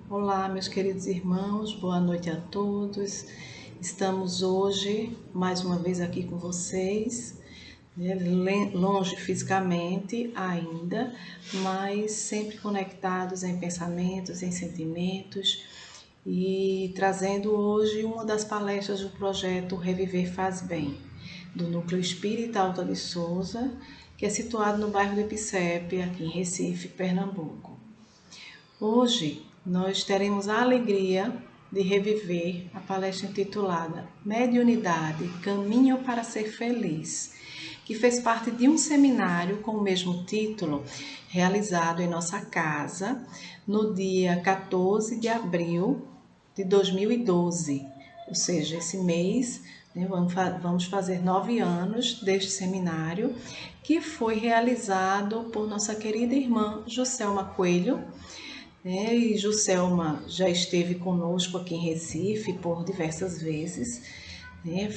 Olá, meus queridos irmãos, boa noite a todos. Estamos hoje, mais uma vez aqui com vocês, longe fisicamente ainda, mas sempre conectados em pensamentos, em sentimentos, e trazendo hoje uma das palestras do projeto Reviver Faz Bem, do Núcleo Espírita Alta de Souza, que é situado no bairro do Epicep, aqui em Recife, Pernambuco. Hoje nós teremos a alegria de reviver a palestra intitulada Mediunidade, Caminho para Ser Feliz, que fez parte de um seminário com o mesmo título, realizado em nossa casa no dia 14 de abril de 2012, ou seja, esse mês, né, vamos fazer 9 anos deste seminário, que foi realizado por nossa querida irmã Juscelma Coelho, e Juscelma já esteve conosco aqui em Recife por diversas vezes,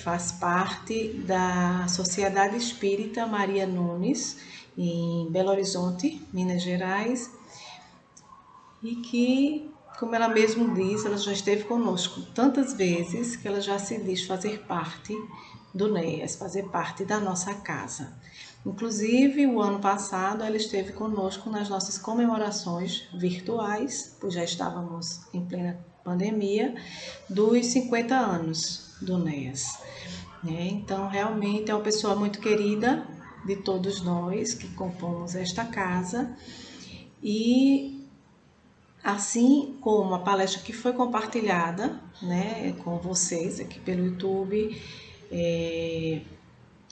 faz parte da Sociedade Espírita Maria Nunes, em Belo Horizonte, Minas Gerais, e que, como ela mesma diz, ela já esteve conosco tantas vezes que ela já se diz fazer parte do NEAS, fazer parte da nossa casa. Inclusive, o ano passado ela esteve conosco nas nossas comemorações virtuais, pois já estávamos em plena pandemia, dos 50 anos do NEAS. Então, realmente é uma pessoa muito querida de todos nós que compomos esta casa, e assim como a palestra que foi compartilhada, com vocês aqui pelo YouTube,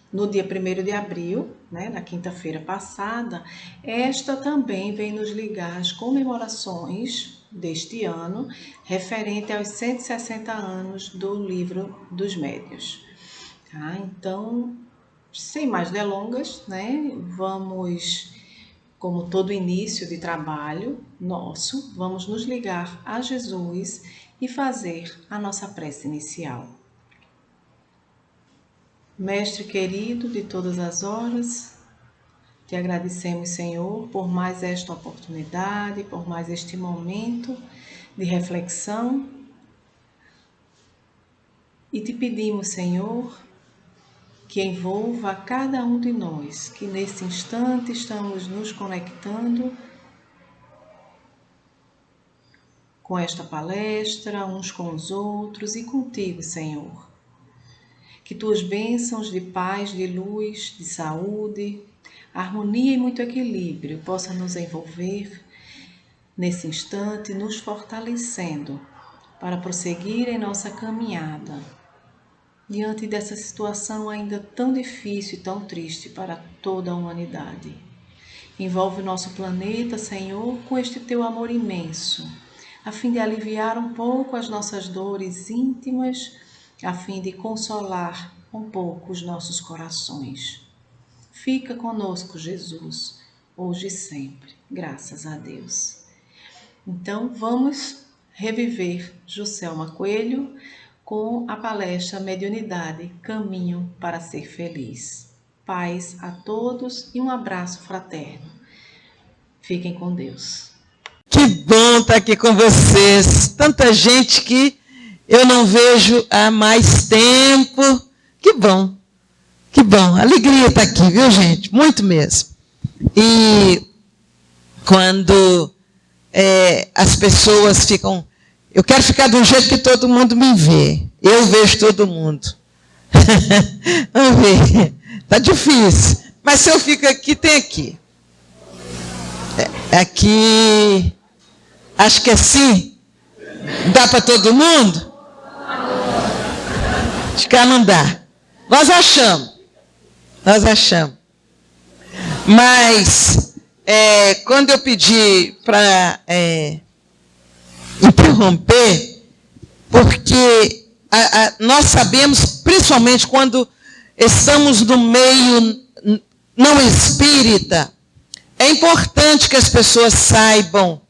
no dia 1º de abril, na quinta-feira passada, esta também vem nos ligar às comemorações deste ano, referente aos 160 anos do Livro dos Médiuns. Então, sem mais delongas, vamos, como todo início de trabalho nosso, vamos nos ligar a Jesus e fazer a nossa prece inicial. Mestre querido de todas as horas, te agradecemos, Senhor, por mais esta oportunidade, por mais este momento de reflexão, e te pedimos, Senhor, que envolva a cada um de nós, que nesse instante estamos nos conectando com esta palestra, uns com os outros e contigo, Senhor. Que tuas bênçãos de paz, de luz, de saúde, harmonia e muito equilíbrio possam nos envolver nesse instante, nos fortalecendo para prosseguir em nossa caminhada diante dessa situação ainda tão difícil e tão triste para toda a humanidade. Envolve o nosso planeta, Senhor, com este teu amor imenso, a fim de aliviar um pouco as nossas dores íntimas, a fim de consolar um pouco os nossos corações. Fica conosco, Jesus, hoje e sempre, graças a Deus. Então, vamos reviver Juscelma Coelho com a palestra Mediunidade, Caminho para Ser Feliz. Paz a todos e um abraço fraterno. Fiquem com Deus. Que bom estar aqui com vocês. Tanta gente que eu não vejo há mais tempo. Que bom, que bom. Alegria estar aqui, viu, gente? Muito mesmo. E quando as pessoas ficam... Eu quero ficar do jeito que todo mundo me vê. Eu vejo todo mundo. Vamos ver. Está difícil. Mas se eu fico aqui, tem aqui. Aqui... Acho que assim, dá para todo mundo? Acho que não dá. Nós achamos. Mas, quando eu pedi para interromper, porque nós sabemos, principalmente quando estamos no meio não espírita, é importante que as pessoas saibam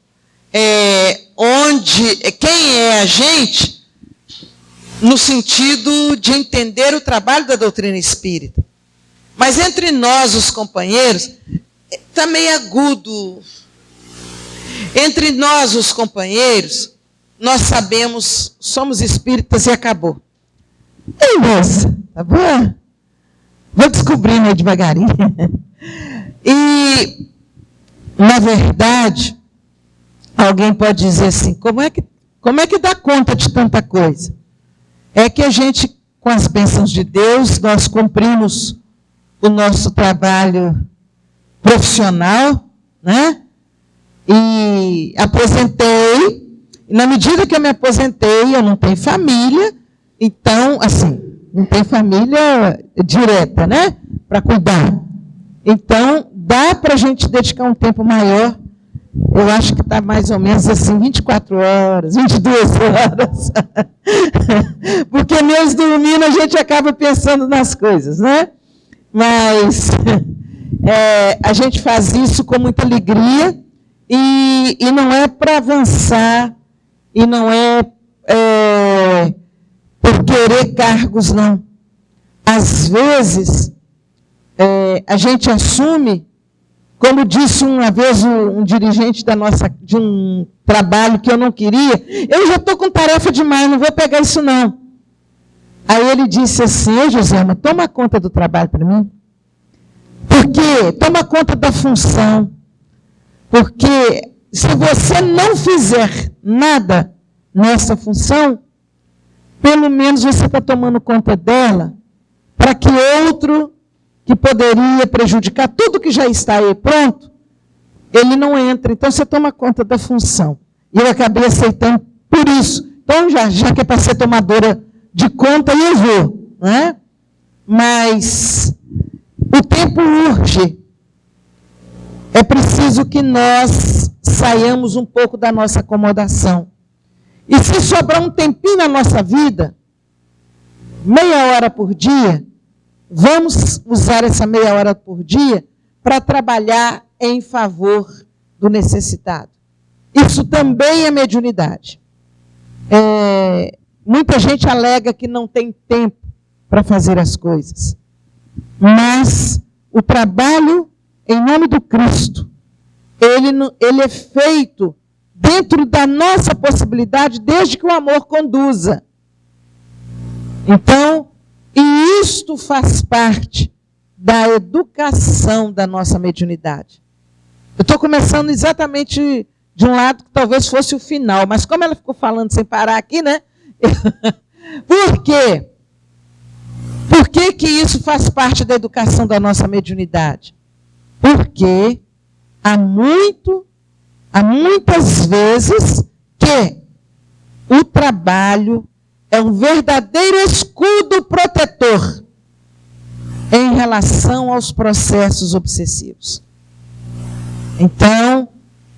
quem é a gente, no sentido de entender o trabalho da doutrina espírita. Mas entre nós, os companheiros, está meio agudo. Entre nós, os companheiros, nós sabemos, somos espíritas e acabou. Ei, moça, tá bom? Vou descobrindo aí devagarinho. E, na verdade, alguém pode dizer assim, como é que dá conta de tanta coisa? É que a gente, com as bênçãos de Deus, nós cumprimos o nosso trabalho profissional, né? E aposentei. E na medida que eu me aposentei, eu não tenho família, então, assim, não tem família direta, né? Para cuidar. Então, dá para a gente dedicar um tempo maior. Eu acho que está mais ou menos assim, 24 horas, 22 horas. Porque mesmo dormindo a gente acaba pensando nas coisas, né? Mas a gente faz isso com muita alegria e não é para avançar, e não é por querer cargos, não. Às vezes, a gente assume, como disse uma vez um dirigente de um trabalho que eu não queria, eu já estou com tarefa demais, não vou pegar isso não. Aí ele disse assim, Joselma, toma conta do trabalho para mim. Porque toma conta da função. Porque se você não fizer nada nessa função, pelo menos você está tomando conta dela, para que outro que poderia prejudicar tudo que já está aí pronto, ele não entra. Então você toma conta da função. E eu acabei aceitando por isso. Então, já que é para ser tomadora de conta, eu vou. Né? Mas o tempo urge. É preciso que nós saiamos um pouco da nossa acomodação. E se sobrar um tempinho na nossa vida, meia hora por dia, vamos usar essa meia hora por dia para trabalhar em favor do necessitado. Isso também é mediunidade. Muita gente alega que não tem tempo para fazer as coisas. Mas o trabalho em nome do Cristo, ele é feito dentro da nossa possibilidade, desde que o amor conduza. Então, e isto faz parte da educação da nossa mediunidade. Eu estou começando exatamente de um lado que talvez fosse o final, mas como ela ficou falando sem parar aqui, né? Por quê? Por que isso faz parte da educação da nossa mediunidade? Porque há muitas vezes que o trabalho é um verdadeiro escudo protetor em relação aos processos obsessivos. Então,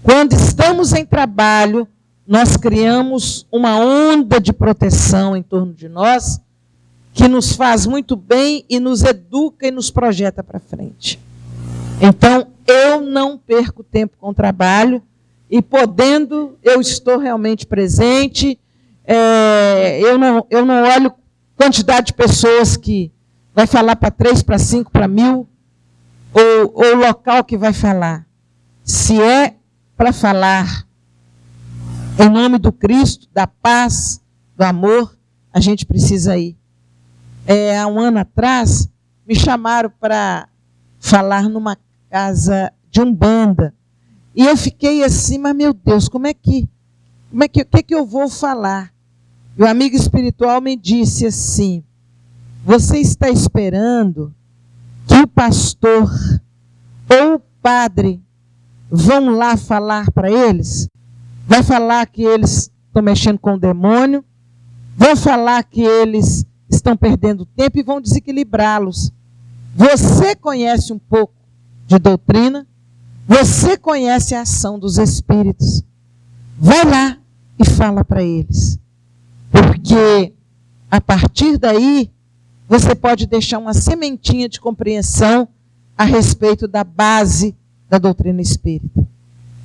quando estamos em trabalho, nós criamos uma onda de proteção em torno de nós que nos faz muito bem e nos educa e nos projeta para frente. Então, eu não perco tempo com o trabalho e podendo, eu estou realmente presente. Eu não olho quantidade de pessoas que vai falar para 3, para 5, para 1000, ou o local que vai falar. Se é para falar em nome do Cristo, da paz, do amor, a gente precisa ir. Há um ano atrás, me chamaram para falar numa casa de Umbanda. E eu fiquei assim, mas meu Deus, o que eu vou falar? E o amigo espiritual me disse assim, você está esperando que o pastor ou o padre vão lá falar para eles? Vai falar que eles estão mexendo com o demônio? Vão falar que eles estão perdendo tempo e vão desequilibrá-los? Você conhece um pouco de doutrina? Você conhece a ação dos espíritos? Vai lá e fala para eles. Porque a partir daí, você pode deixar uma sementinha de compreensão a respeito da base da doutrina espírita.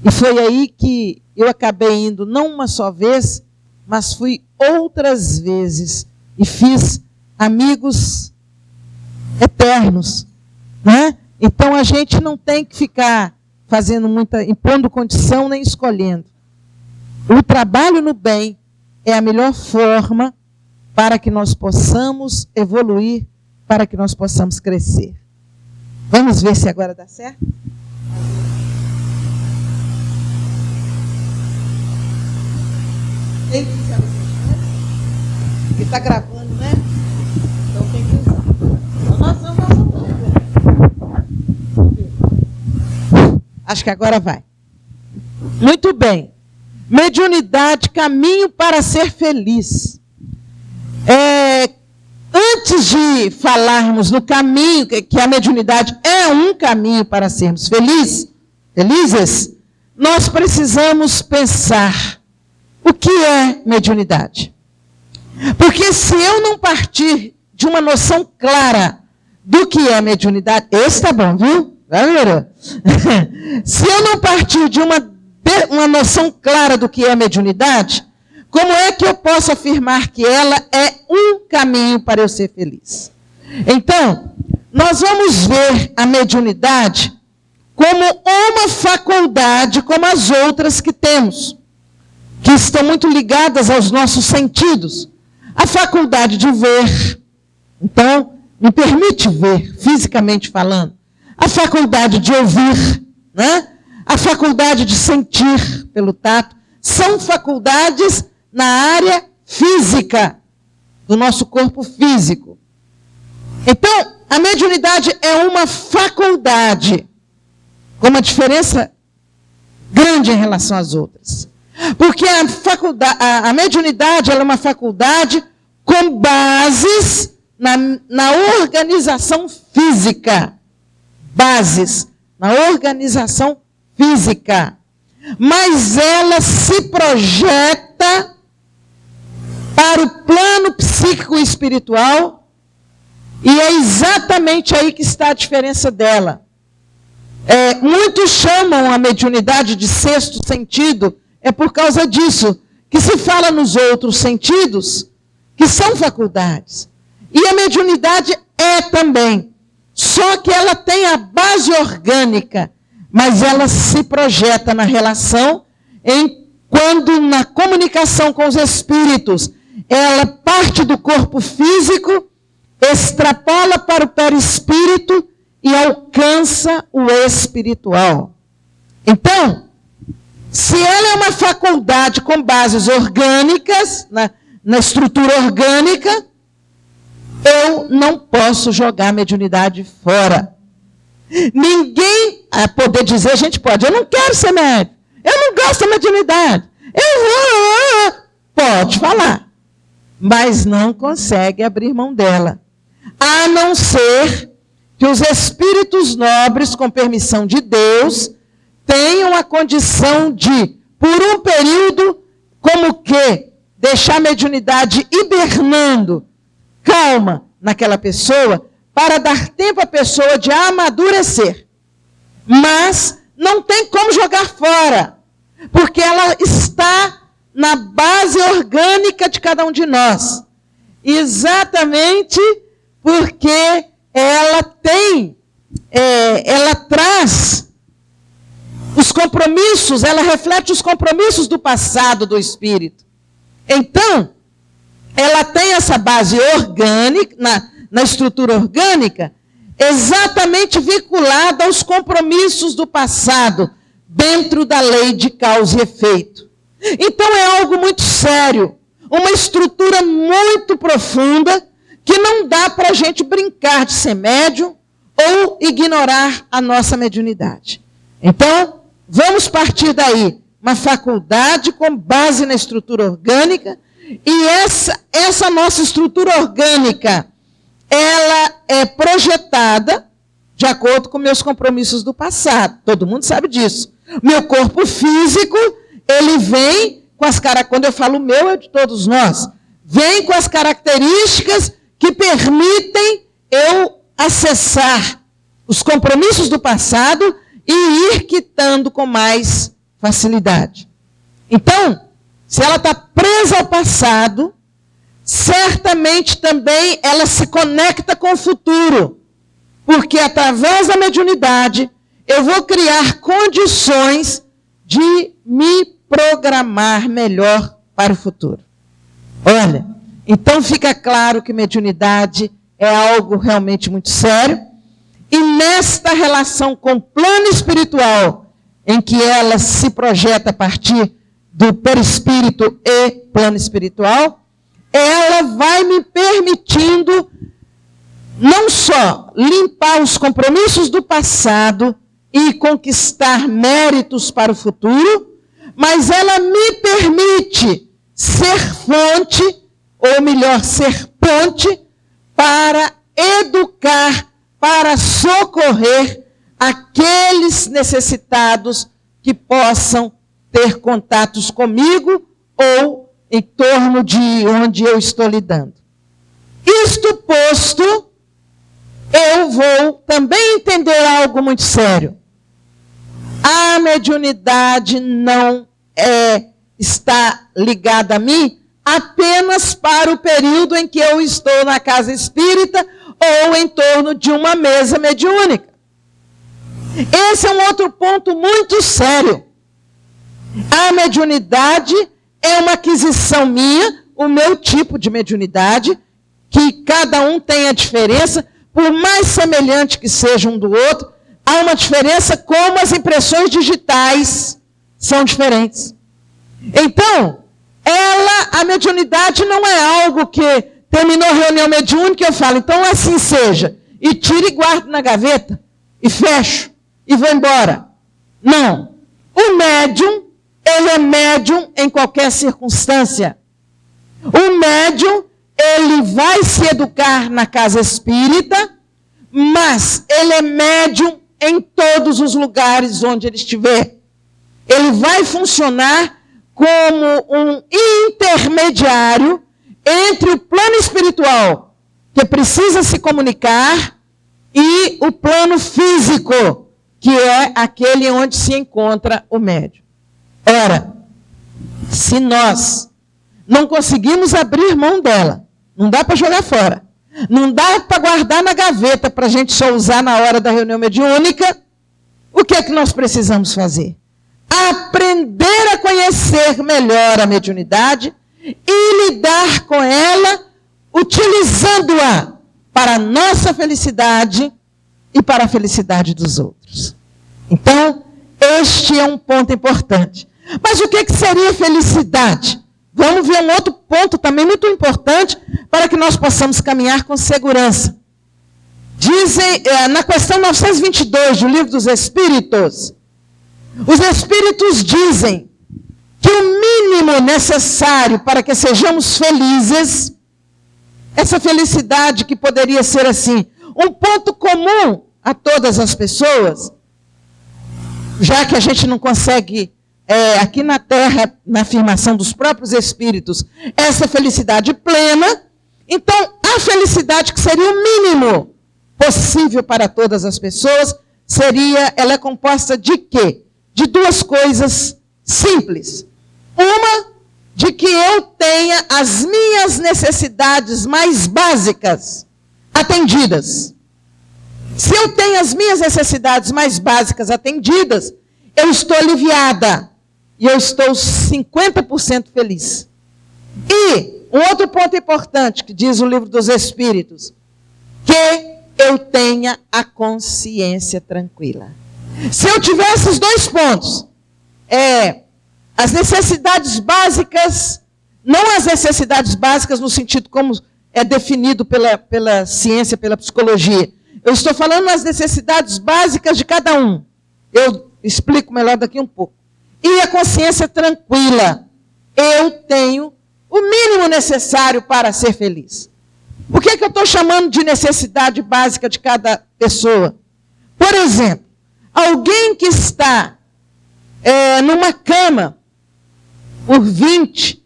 E foi aí que eu acabei indo, não uma só vez, mas fui outras vezes e fiz amigos eternos, né? Então a gente não tem que ficar fazendo impondo condição nem escolhendo. O trabalho no bem é a melhor forma para que nós possamos evoluir, para que nós possamos crescer. Vamos ver se agora dá certo? Tem que usar, né? Ele está gravando, né? Então tem que usar. Então nós vamos. Acho que agora vai. Muito bem. Mediunidade, caminho para ser feliz. Antes de falarmos no caminho, que a mediunidade é um caminho para sermos felizes, nós precisamos pensar o que é mediunidade. Porque se eu não partir de uma noção clara do que é mediunidade, esse tá bom, viu? Galera? Se eu não partir de uma noção clara do que é mediunidade, como é que eu posso afirmar que ela é um caminho para eu ser feliz? Então, nós vamos ver a mediunidade como uma faculdade, como as outras que temos, que estão muito ligadas aos nossos sentidos. A faculdade de ver, então, me permite ver, fisicamente falando. A faculdade de ouvir, né? A faculdade de sentir pelo tato, são faculdades na área física, do nosso corpo físico. Então, a mediunidade é uma faculdade, com uma diferença grande em relação às outras. Porque a mediunidade ela é uma faculdade com bases na organização física. Bases na organização física. Mas ela se projeta para o plano psíquico e espiritual, e é exatamente aí que está a diferença dela. Muitos chamam a mediunidade de sexto sentido, é por causa disso que se fala nos outros sentidos, que são faculdades. E a mediunidade é também, só que ela tem a base orgânica, mas ela se projeta na relação, quando na comunicação com os espíritos, ela parte do corpo físico, extrapola para o perispírito e alcança o espiritual. Então, se ela é uma faculdade com bases orgânicas, na estrutura orgânica, eu não posso jogar a mediunidade fora. Ninguém a poder dizer, a gente pode, eu não quero ser médium, eu não gosto da mediunidade, pode falar, mas não consegue abrir mão dela. A não ser que os espíritos nobres, com permissão de Deus, tenham a condição de, por um período, como que, deixar a mediunidade hibernando, calma, naquela pessoa, para dar tempo à pessoa de amadurecer. Mas não tem como jogar fora, porque ela está na base orgânica de cada um de nós. Exatamente porque ela traz os compromissos, ela reflete os compromissos do passado do espírito. Então, ela tem essa base orgânica, na estrutura orgânica, exatamente vinculada aos compromissos do passado, dentro da lei de causa e efeito. Então é algo muito sério, uma estrutura muito profunda, que não dá para a gente brincar de ser médium ou ignorar a nossa mediunidade. Então, vamos partir daí, uma faculdade com base na estrutura orgânica, e essa nossa estrutura orgânica, ela é projetada de acordo com meus compromissos do passado. Todo mundo sabe disso. Meu corpo físico, ele vem com as características, quando eu falo meu, é de todos nós, vem com as características que permitem eu acessar os compromissos do passado e ir quitando com mais facilidade. Então, se ela está presa ao passado, certamente também ela se conecta com o futuro, porque através da mediunidade eu vou criar condições de me programar melhor para o futuro. Olha, então fica claro que mediunidade é algo realmente muito sério. E nesta relação com o plano espiritual, em que ela se projeta a partir do perispírito e plano espiritual, ela vai me permitindo não só limpar os compromissos do passado e conquistar méritos para o futuro, mas ela me permite ser fonte, ou melhor, ser ponte, para educar, para socorrer aqueles necessitados que possam ter contatos comigo ou em torno de onde eu estou lidando. Isto posto, eu vou também entender algo muito sério. A mediunidade não está ligada a mim apenas para o período em que eu estou na casa espírita ou em torno de uma mesa mediúnica. Esse é um outro ponto muito sério. A mediunidade é uma aquisição minha, o meu tipo de mediunidade, que cada um tem a diferença, por mais semelhante que seja um do outro, há uma diferença como as impressões digitais são diferentes. Então, a mediunidade não é algo que terminou a reunião mediúnica e eu falo, então assim seja, e tiro e guardo na gaveta, e fecho, e vou embora. Não. O médium, ele é médium em qualquer circunstância. O médium, ele vai se educar na casa espírita, mas ele é médium em todos os lugares onde ele estiver. Ele vai funcionar como um intermediário entre o plano espiritual, que precisa se comunicar, e o plano físico, que é aquele onde se encontra o médium. Ora, se nós não conseguimos abrir mão dela, não dá para jogar fora, não dá para guardar na gaveta para a gente só usar na hora da reunião mediúnica, o que é que nós precisamos fazer? Aprender a conhecer melhor a mediunidade e lidar com ela, utilizando-a para a nossa felicidade e para a felicidade dos outros. Então, este é um ponto importante. Mas o que seria felicidade? Vamos ver um outro ponto também muito importante para que nós possamos caminhar com segurança. Dizem, na questão 922 do Livro dos Espíritos, os Espíritos dizem que o mínimo necessário para que sejamos felizes, essa felicidade que poderia ser assim, um ponto comum a todas as pessoas, já que a gente não consegue, aqui na Terra, na afirmação dos próprios Espíritos, essa felicidade plena, então a felicidade que seria o mínimo possível para todas as pessoas, ela é composta de quê? De duas coisas simples. Uma, de que eu tenha as minhas necessidades mais básicas atendidas. Se eu tenho as minhas necessidades mais básicas atendidas, eu estou aliviada. E eu estou 50% feliz. E um outro ponto importante, que diz o Livro dos Espíritos, que eu tenha a consciência tranquila. Se eu tiver esses dois pontos, as necessidades básicas, não as necessidades básicas no sentido como é definido pela ciência, pela psicologia. Eu estou falando das necessidades básicas de cada um. Eu explico melhor daqui um pouco. E a consciência tranquila. Eu tenho o mínimo necessário para ser feliz. O que é que eu estou chamando de necessidade básica de cada pessoa? Por exemplo, alguém que está numa cama por 20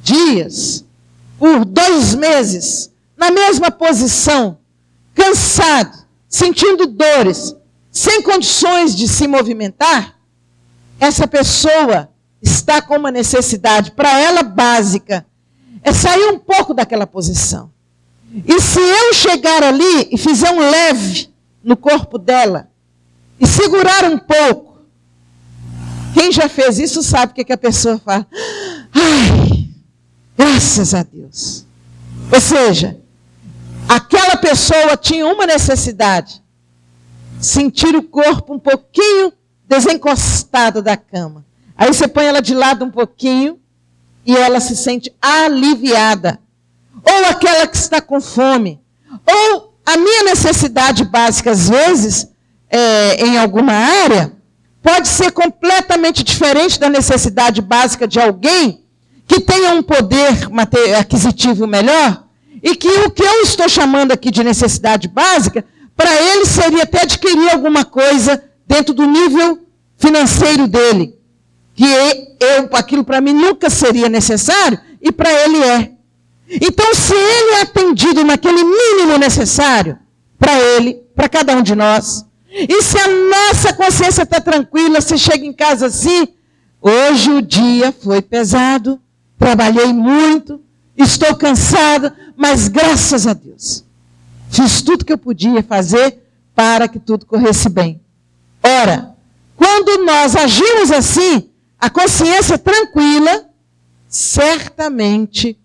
dias, por 2 meses, na mesma posição, cansado, sentindo dores, sem condições de se movimentar, essa pessoa está com uma necessidade, para ela básica, é sair um pouco daquela posição. E se eu chegar ali e fizer um leve no corpo dela, e segurar um pouco, quem já fez isso sabe o que a pessoa fala. Ai, Graças a Deus. Ou seja, aquela pessoa tinha uma necessidade: sentir o corpo um pouquinho desencostado da cama. Aí você põe ela de lado um pouquinho e ela se sente aliviada. Ou aquela que está com fome. Ou a minha necessidade básica, às vezes, em alguma área, pode ser completamente diferente da necessidade básica de alguém que tenha um poder aquisitivo melhor, e que o que eu estou chamando aqui de necessidade básica, para ele seria até adquirir alguma coisa dentro do nível financeiro dele, que aquilo para mim nunca seria necessário, e para ele é. Então, se ele é atendido naquele mínimo necessário, para ele, para cada um de nós, e se a nossa consciência está tranquila, você chega em casa assim: hoje o dia foi pesado, trabalhei muito, estou cansada, mas graças a Deus, fiz tudo que eu podia fazer para que tudo corresse bem. Ora, quando nós agimos assim, a consciência tranquila, certamente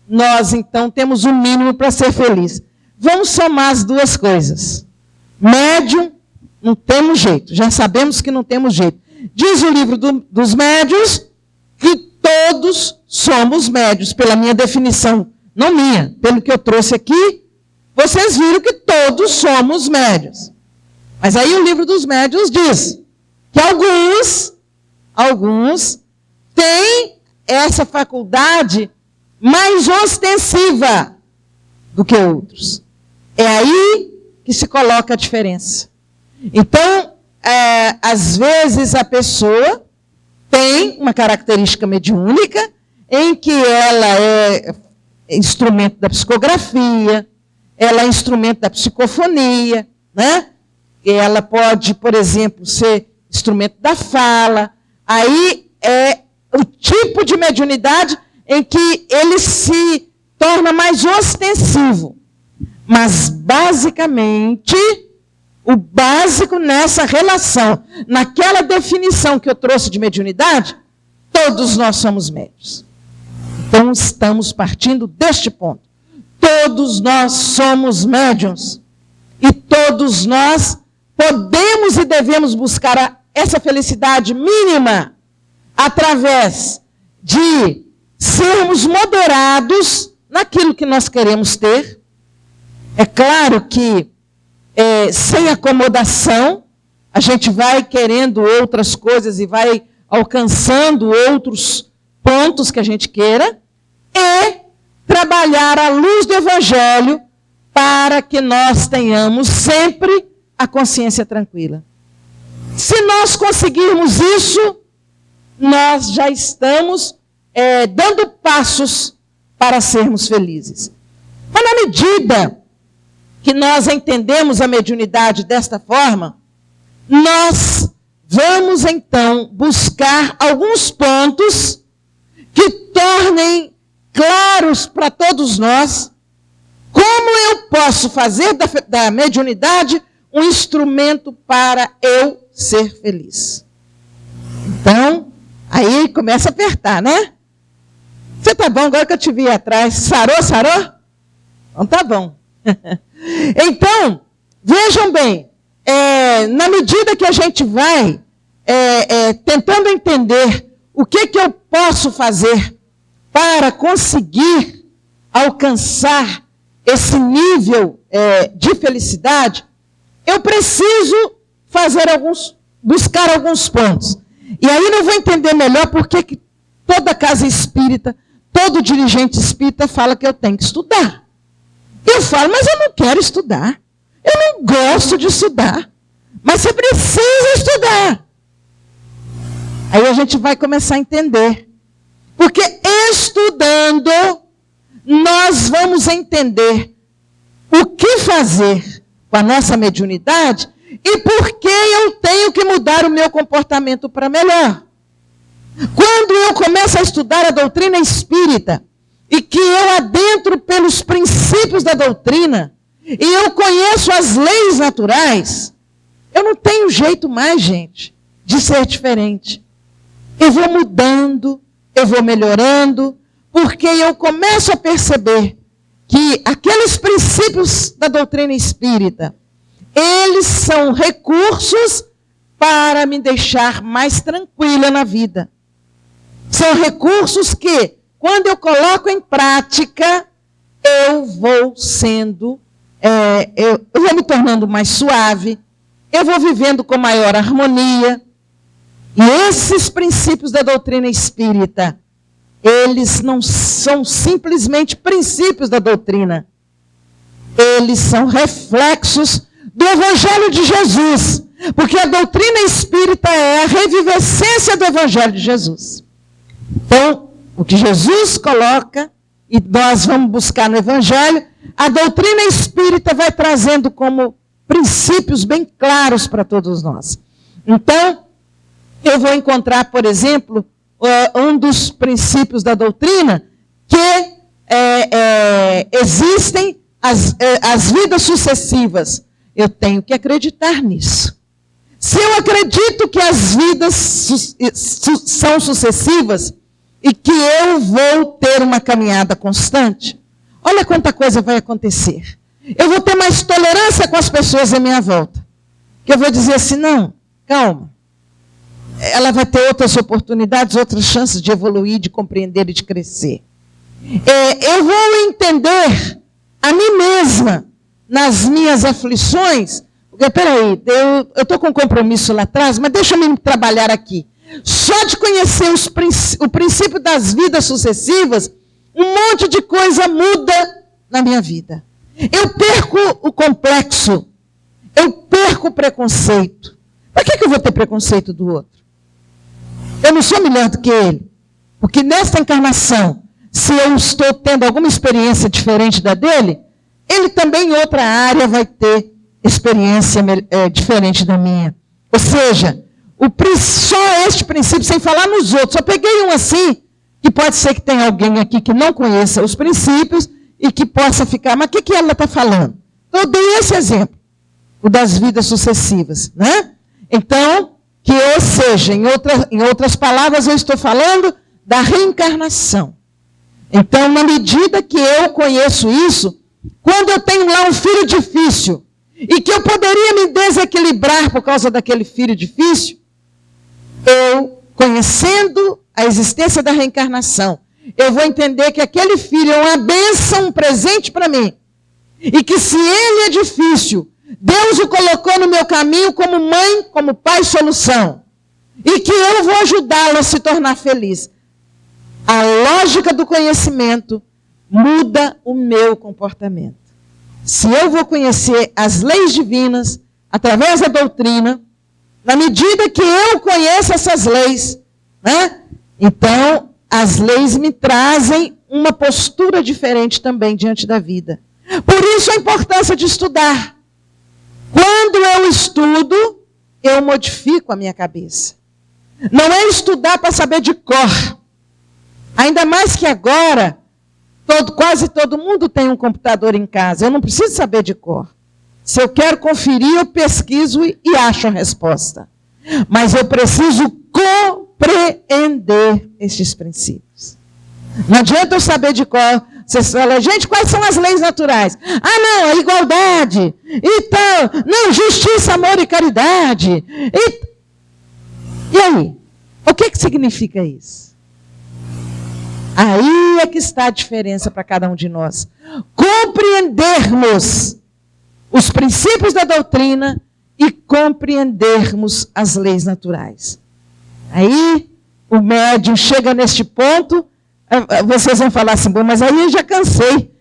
nós então temos o mínimo para ser feliz. Vamos somar as duas coisas. Médium, não temos jeito, já sabemos que não temos jeito. Diz o livro dos médiuns que todos somos médiuns, pela minha definição, não minha, pelo que eu trouxe aqui, vocês viram que todos somos médiuns. Mas aí o livro dos médiuns diz que alguns têm essa faculdade mais ostensiva do que outros. É aí que se coloca a diferença. Então, às vezes a pessoa tem uma característica mediúnica em que ela é instrumento da psicografia, ela é instrumento da psicofonia, né? Ela pode, por exemplo, ser instrumento da fala. Aí é o tipo de mediunidade em que ele se torna mais ostensivo. Mas, basicamente, o básico nessa relação, naquela definição que eu trouxe de mediunidade, todos nós somos médiuns. Então, estamos partindo deste ponto. Todos nós somos médiuns. E todos nós podemos e devemos buscar essa felicidade mínima através de sermos moderados naquilo que nós queremos ter. É claro que sem acomodação, a gente vai querendo outras coisas e vai alcançando outros pontos que a gente queira, e trabalhar à luz do Evangelho para que nós tenhamos sempre a consciência tranquila. Se nós conseguirmos isso, nós já estamos dando passos para sermos felizes. Mas na medida que nós entendemos a mediunidade desta forma, nós vamos então buscar alguns pontos que tornem claros para todos nós como eu posso fazer da mediunidade um instrumento para eu ser feliz. Então, aí começa a apertar, né? Você tá bom, agora que eu te vi atrás. Sarou? Então tá bom. Então, vejam bem, na medida que a gente vai tentando entender o que eu posso fazer para conseguir alcançar esse nível de felicidade, eu preciso buscar alguns pontos. E aí eu vou entender melhor por que toda casa espírita, todo dirigente espírita fala que eu tenho que estudar. Eu falo, mas eu não quero estudar. Eu não gosto de estudar. Mas você precisa estudar. Aí a gente vai começar a entender. Porque estudando, nós vamos entender o que fazer com a nossa mediunidade e por que eu tenho que mudar o meu comportamento para melhor. Quando eu começo a estudar a doutrina espírita, e que eu adentro pelos princípios da doutrina, e eu conheço as leis naturais, eu não tenho jeito mais, gente, de ser diferente. Eu vou mudando, eu vou melhorando, porque eu começo a perceber que aqueles princípios da doutrina espírita, eles são recursos para me deixar mais tranquila na vida. São recursos que, quando eu coloco em prática, eu vou sendo, eu vou me tornando mais suave, eu vou vivendo com maior harmonia. E esses princípios da doutrina espírita, eles não são simplesmente princípios da doutrina. Eles são reflexos do Evangelho de Jesus. Porque a doutrina espírita é a revivescência do Evangelho de Jesus. Então, o que Jesus coloca, e nós vamos buscar no Evangelho, a doutrina espírita vai trazendo como princípios bem claros para todos nós. Então, eu vou encontrar, por exemplo, um dos princípios da doutrina, que existem as vidas sucessivas. Eu tenho que acreditar nisso. Se eu acredito que as vidas são sucessivas e que eu vou ter uma caminhada constante, olha quanta coisa vai acontecer. Eu vou ter mais tolerância com as pessoas à minha volta. Que eu vou dizer assim, não, calma. Ela vai ter outras oportunidades, outras chances de evoluir, de compreender e de crescer. Eu vou entender a mim mesma nas minhas aflições, porque, peraí, eu estou com um compromisso lá atrás, mas deixa eu me trabalhar aqui. Só de conhecer o princípio das vidas sucessivas, um monte de coisa muda na minha vida. Eu perco o complexo, eu perco o preconceito. Para que eu vou ter preconceito do outro? Eu não sou melhor do que ele. Porque nesta encarnação, se eu estou tendo alguma experiência diferente da dele, ele também em outra área vai ter experiência diferente da minha. Ou seja, só este princípio, sem falar nos outros. Só peguei um assim, que pode ser que tenha alguém aqui que não conheça os princípios e que possa ficar, mas o que ela está falando? Então, eu dei esse exemplo, o das vidas sucessivas, né? Então, que ou seja, em outras palavras, eu estou falando da reencarnação. Então, na medida que eu conheço isso, quando eu tenho lá um filho difícil, e que eu poderia me desequilibrar por causa daquele filho difícil, eu, conhecendo a existência da reencarnação, eu vou entender que aquele filho é uma bênção, um presente para mim. E que se ele é difícil, Deus o colocou no meu caminho como mãe, como pai, solução. E que eu vou ajudá-lo a se tornar feliz. A lógica do conhecimento muda o meu comportamento. Se eu vou conhecer as leis divinas, através da doutrina, na medida que eu conheço essas leis, né? Então, as leis me trazem uma postura diferente também diante da vida. Por isso a importância de estudar. Quando eu estudo, eu modifico a minha cabeça. Não é estudar para saber de cor. Ainda mais que agora, quase todo mundo tem um computador em casa. Eu não preciso saber de cor. Se eu quero conferir, eu pesquiso e acho a resposta. Mas eu preciso compreender estes princípios. Não adianta eu saber de cor. Você fala, gente, quais são as leis naturais? Ah, não, a igualdade. Então, não, justiça, amor e caridade. E aí? O que significa isso? Aí é que está a diferença para cada um de nós. Compreendermos os princípios da doutrina e compreendermos as leis naturais. Aí o médium chega neste ponto, vocês vão falar assim, bom, mas aí eu já cansei.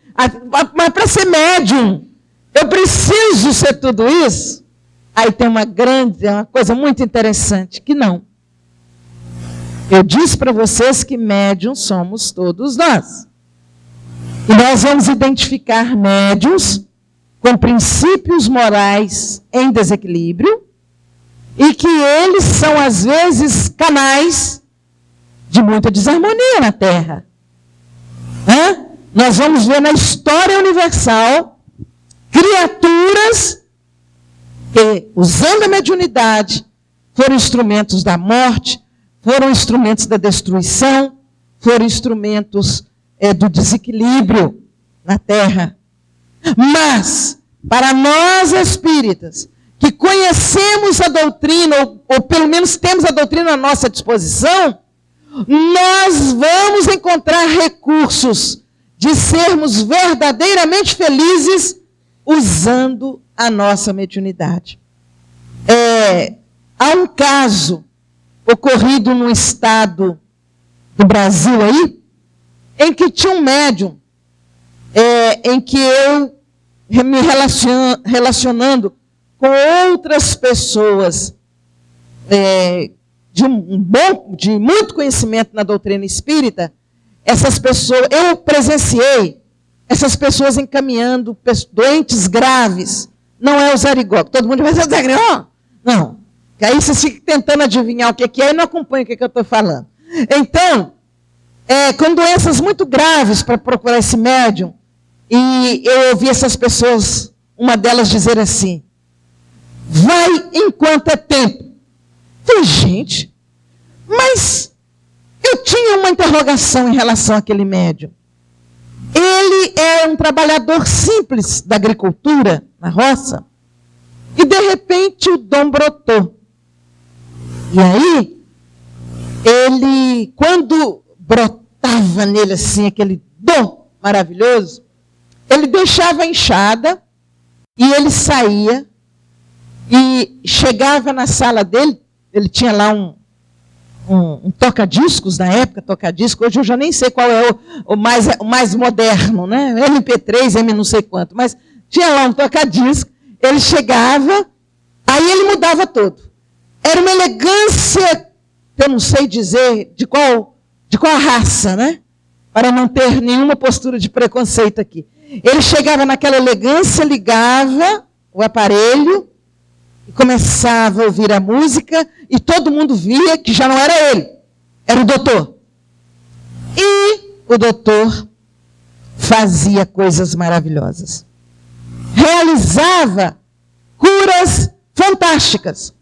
Mas para ser médium, eu preciso ser tudo isso? Aí tem uma coisa muito interessante, que não. Eu disse para vocês que médiums somos todos nós. E nós vamos identificar médiums com princípios morais em desequilíbrio e que eles são, às vezes, canais de muita desarmonia na Terra. Nós vamos ver na história universal criaturas que, usando a mediunidade, foram instrumentos da morte, foram instrumentos da destruição, foram instrumentos do desequilíbrio na terra. Mas, para nós espíritas, que conhecemos a doutrina, ou pelo menos temos a doutrina à nossa disposição, nós vamos encontrar recursos de sermos verdadeiramente felizes usando a nossa mediunidade. Há um caso ocorrido no estado do Brasil aí, em que tinha um médium, em que eu me relacionando com outras pessoas de muito conhecimento na doutrina espírita, essas pessoas, eu presenciei essas pessoas encaminhando doentes graves. Não é o zarigó. Todo mundo vai dizer zarigó? Não. Aí você fica tentando adivinhar o que é e não acompanha o que eu estou falando. Então, com doenças muito graves para procurar esse médium, e eu ouvi essas pessoas, uma delas dizer assim: vai enquanto é tempo. Falei, gente, mas eu tinha uma interrogação em relação àquele médium. Ele é um trabalhador simples da agricultura, na roça, e de repente o dom brotou. E aí, ele, quando brotava nele assim, aquele dom maravilhoso, ele deixava a enxada e ele saía e chegava na sala dele. Ele tinha lá um toca-discos, na época, toca-discos. Hoje eu já nem sei qual é o mais moderno, né? MP3, M não sei quanto. Mas tinha lá um toca-discos. Ele chegava, aí ele mudava todo. Era uma elegância, eu não sei dizer de qual raça, né? Para não ter nenhuma postura de preconceito aqui. Ele chegava naquela elegância, ligava o aparelho, e começava a ouvir a música, e todo mundo via que já não era ele, era o doutor. E o doutor fazia coisas maravilhosas. Realizava curas fantásticas.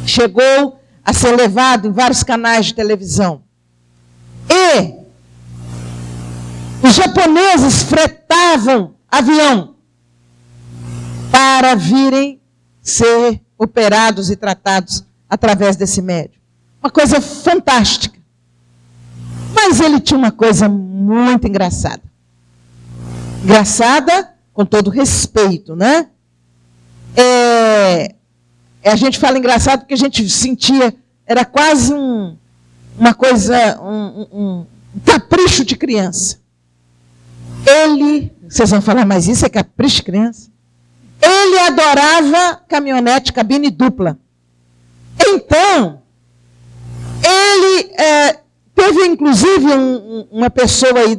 Chegou a ser levado em vários canais de televisão. E os japoneses fretavam avião para virem ser operados e tratados através desse médium. Uma coisa fantástica. Mas ele tinha uma coisa muito engraçada. Engraçada com todo respeito, né? A gente fala engraçado porque a gente sentia, era quase uma coisa, um capricho de criança. Vocês vão falar, mas isso é capricho de criança? Ele adorava caminhonete, cabine dupla. Então, ele teve inclusive uma pessoa aí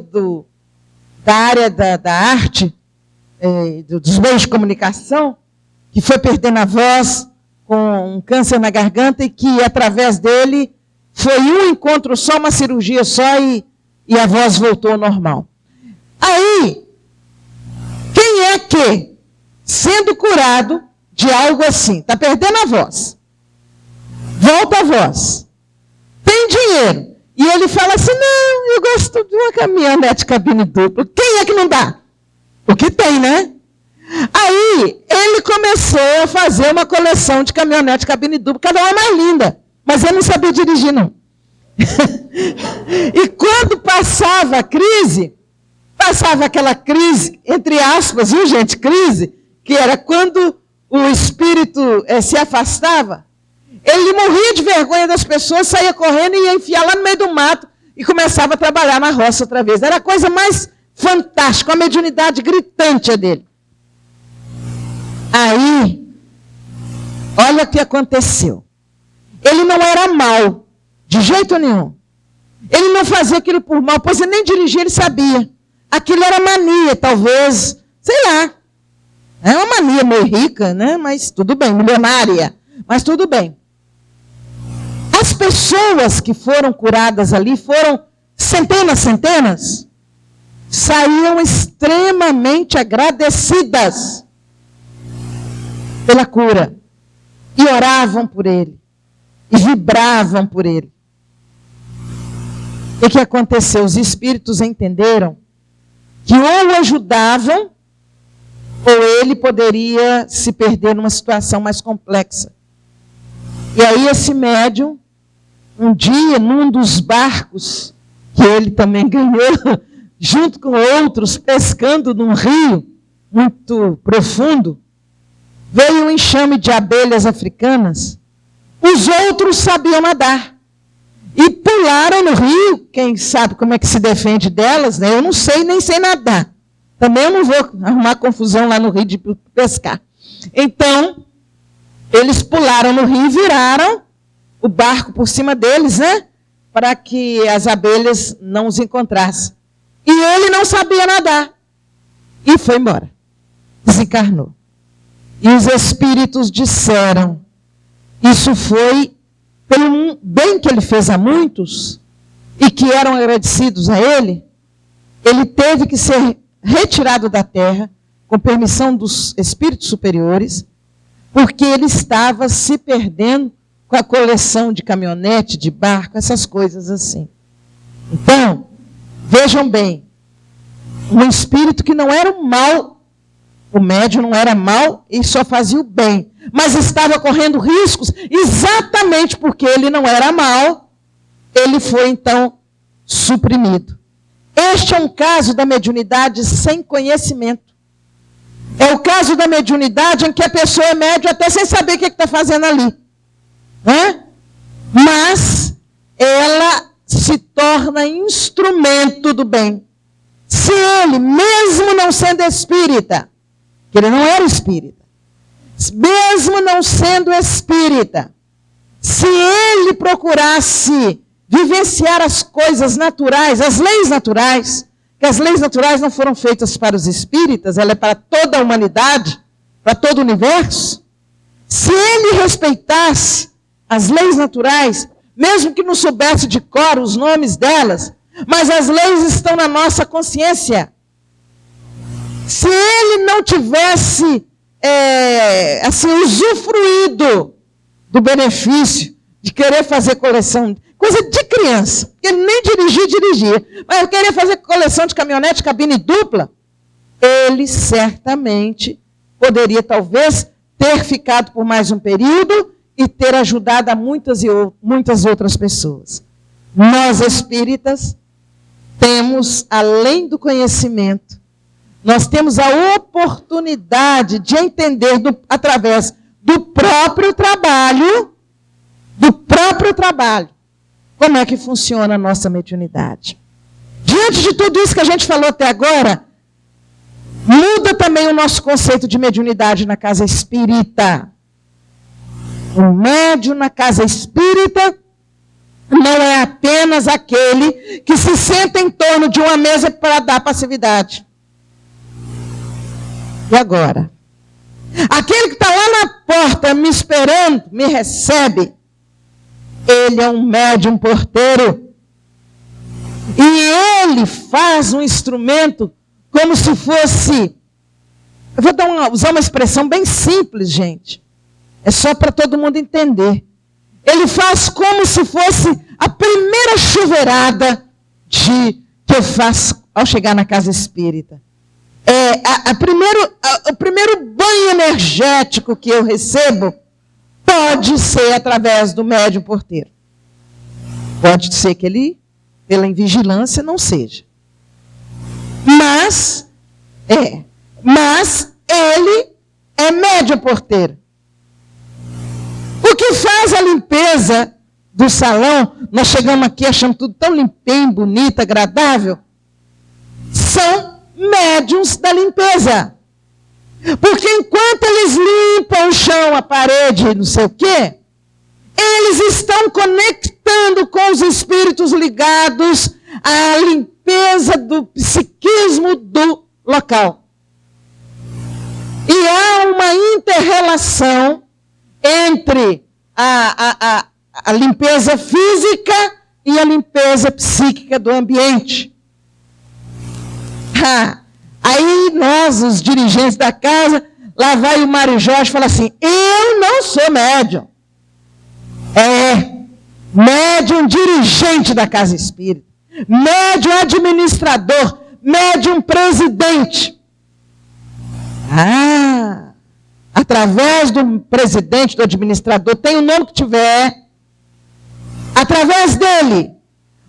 da área da arte, dos meios de comunicação, que foi perdendo a voz com um câncer na garganta e que através dele foi um encontro só, uma cirurgia só e a voz voltou ao normal. Aí, quem é que, sendo curado de algo assim, está perdendo a voz, volta a voz, tem dinheiro, e ele fala assim, não, eu gosto de uma caminhonete cabine dupla. Quem é que não dá? O que tem, né? Aí, ele começou a fazer uma coleção de caminhonete cabine dupla, cada uma mais linda, mas ele não sabia dirigir, não. E quando passava a crise, passava aquela crise, entre aspas, viu gente, crise, que era quando o espírito se afastava, ele morria de vergonha das pessoas, saía correndo e ia enfiar lá no meio do mato e começava a trabalhar na roça outra vez. Era a coisa mais fantástica, a mediunidade gritante a dele. Aí, olha o que aconteceu. Ele não era mau, de jeito nenhum. Ele não fazia aquilo por mal, pois ele nem dirigir ele sabia. Aquilo era mania, talvez, sei lá. É uma mania meio rica, né? Mas tudo bem, milionária, mas tudo bem. As pessoas que foram curadas ali, foram centenas, saíam extremamente agradecidas pela cura. E oravam por ele. E vibravam por ele. O que aconteceu? Os espíritos entenderam que ou o ajudavam, ou ele poderia se perder numa situação mais complexa. E aí esse médium, um dia, num dos barcos que ele também ganhou, junto com outros, pescando num rio muito profundo, veio um enxame de abelhas africanas. Os outros sabiam nadar. E pularam no rio. Quem sabe como é que se defende delas, né? Eu não sei, nem sei nadar. Também eu não vou arrumar confusão lá no rio de pescar. Então, eles pularam no rio e viraram o barco por cima deles, né? Para que as abelhas não os encontrassem. E ele não sabia nadar. E foi embora. Desencarnou. E os espíritos disseram, isso foi pelo bem que ele fez a muitos, e que eram agradecidos a ele, ele teve que ser retirado da terra, com permissão dos espíritos superiores, porque ele estava se perdendo com a coleção de caminhonete, de barco, essas coisas assim. Então, vejam bem, um espírito que não era um mal, o médium não era mal e só fazia o bem, mas estava correndo riscos exatamente porque ele não era mal, ele foi então suprimido. Este é um caso da mediunidade sem conhecimento. É o caso da mediunidade em que a pessoa é médium até sem saber o que está fazendo ali. Né? Mas ela se torna instrumento do bem. Se ele, mesmo não sendo espírita, que ele não era espírita, mesmo não sendo espírita, se ele procurasse vivenciar as coisas naturais, as leis naturais, que as leis naturais não foram feitas para os espíritas, ela é para toda a humanidade, para todo o universo, se ele respeitasse as leis naturais, mesmo que não soubesse de cor os nomes delas, mas as leis estão na nossa consciência. Se ele não tivesse assim, usufruído do benefício de querer fazer coleção, coisa de criança, porque ele nem dirigia, mas eu queria fazer coleção de caminhonete, cabine dupla, ele certamente poderia talvez ter ficado por mais um período e ter ajudado a muitas outras pessoas. Nós espíritas temos, além do conhecimento, nós temos a oportunidade de entender através do próprio trabalho, como é que funciona a nossa mediunidade. Diante de tudo isso que a gente falou até agora, muda também o nosso conceito de mediunidade na casa espírita. O médium na casa espírita não é apenas aquele que se senta em torno de uma mesa para dar passividade. E agora? Aquele que está lá na porta me esperando, me recebe, ele é um médium porteiro. E ele faz um instrumento como se fosse... Eu vou usar uma expressão bem simples, gente. É só para todo mundo entender. Ele faz como se fosse a primeira chuveirada que eu faço ao chegar na casa espírita. O primeiro banho energético que eu recebo pode ser através do médium porteiro. Pode ser que ele, pela invigilância, não seja. Mas ele é médium porteiro. O que faz a limpeza do salão, nós chegamos aqui achando tudo tão limpinho, bonito, agradável, são médiuns da limpeza. Porque enquanto eles limpam o chão, a parede, não sei o quê, eles estão conectando com os espíritos ligados à limpeza do psiquismo do local. E há uma inter-relação entre a limpeza física e a limpeza psíquica do ambiente. Aí nós, os dirigentes da casa, lá vai o Mário Jorge e fala assim, eu não sou médium. Médium dirigente da casa espírita. médium administrador, médium presidente. Através do presidente, do administrador, tem o nome que tiver, através dele,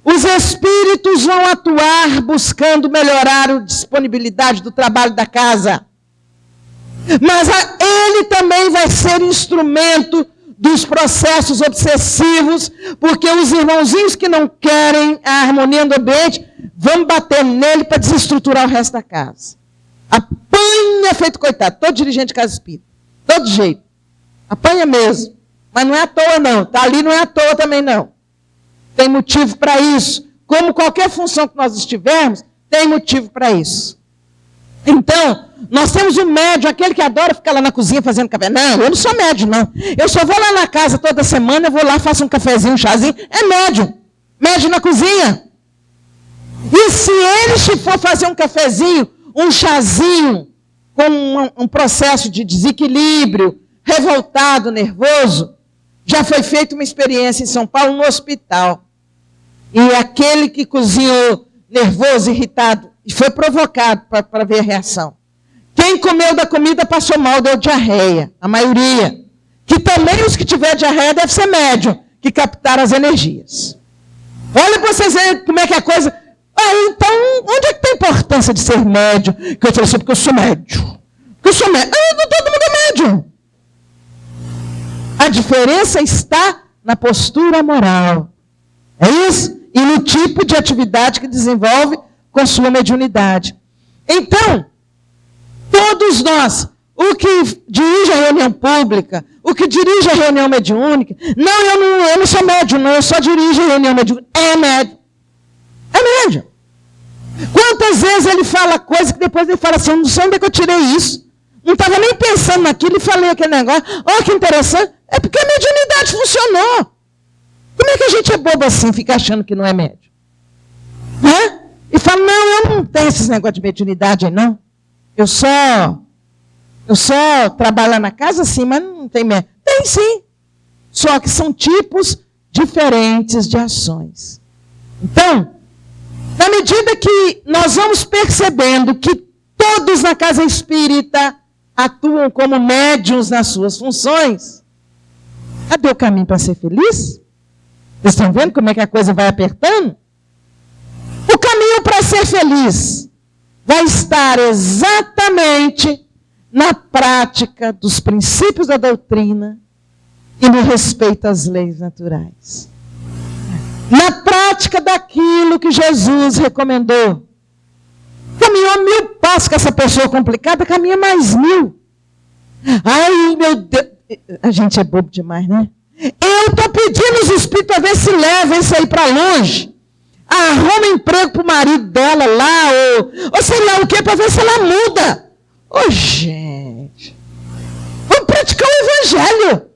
os espíritos vão atuar buscando melhorar a disponibilidade do trabalho da casa. Mas ele também vai ser instrumento dos processos obsessivos, porque os irmãozinhos que não querem a harmonia do ambiente vão bater nele para desestruturar o resto da casa. Apanha feito coitado, todo dirigente de casa espírita, todo jeito. Apanha mesmo, mas não é à toa não, está ali não é à toa também não. Tem motivo para isso. Como qualquer função que nós estivermos, tem motivo para isso. Então, nós temos um médium, aquele que adora ficar lá na cozinha fazendo café. Não, eu não sou médium, não. Eu só vou lá na casa toda semana, eu vou lá, faço um cafezinho, um chazinho. É médium. Médium na cozinha. E se ele for fazer um cafezinho, um chazinho, com um processo de desequilíbrio, revoltado, nervoso, já foi feita uma experiência em São Paulo, no hospital. E aquele que cozinhou nervoso, irritado, foi provocado para ver a reação. Quem comeu da comida passou mal, deu diarreia, a maioria. Que também os que tiver diarreia deve ser médium, que captaram as energias. Olha para vocês verem como é que é a coisa. Então, onde é que tem a importância de ser médium? Que eu falei assim, porque eu sou médium. Porque eu sou médium. Todo mundo é médium. A diferença está na postura moral. É isso? E no tipo de atividade que desenvolve com sua mediunidade. Então, todos nós, o que dirige a reunião pública, o que dirige a reunião mediúnica, eu não sou médium, não, eu só dirijo a reunião mediúnica. É médium. É médium. Quantas vezes ele fala coisa que depois ele fala assim, eu não sei onde é que eu tirei isso. Não estava nem pensando naquilo e falei aquele negócio. Olha que interessante. É porque a mediunidade funcionou. Como é que a gente é bobo assim, fica achando que não é médium? E fala, não, eu não tenho esses negócios de mediunidade aí, não. Eu só trabalho na casa, sim, mas não tem médium. Tem sim. Só que são tipos diferentes de ações. Então, na medida que nós vamos percebendo que todos na casa espírita atuam como médiuns nas suas funções, cadê o caminho para ser feliz? Vocês estão vendo como é que a coisa vai apertando? O caminho para ser feliz vai estar exatamente na prática dos princípios da doutrina e no respeito às leis naturais. Na prática daquilo que Jesus recomendou. Caminhou 1000 passos com essa pessoa complicada, caminha mais 1000. Ai, meu Deus. A gente é bobo demais, né? Eu estou pedindo os espíritos para ver se leva isso aí para longe. Arruma emprego para o marido dela lá, ou sei lá o quê, para ver se ela muda. Ô, gente. Vamos praticar o evangelho.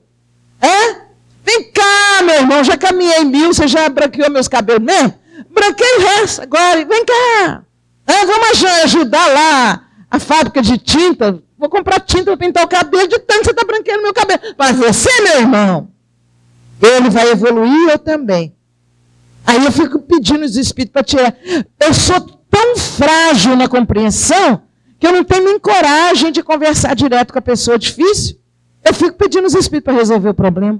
Vem cá, meu irmão, já caminhei 1000, você já branqueou meus cabelos mesmo? Branquei o resto agora, vem cá. Vamos ajudar lá a fábrica de tinta. Vou comprar tinta para pintar o cabelo, de tanto que você está branqueando meu cabelo. Mas você, meu irmão, ele vai evoluir, eu também. Aí eu fico pedindo os espíritos para tirar. Eu sou tão frágil na compreensão que eu não tenho nem coragem de conversar direto com a pessoa difícil. Eu fico pedindo os espíritos para resolver o problema.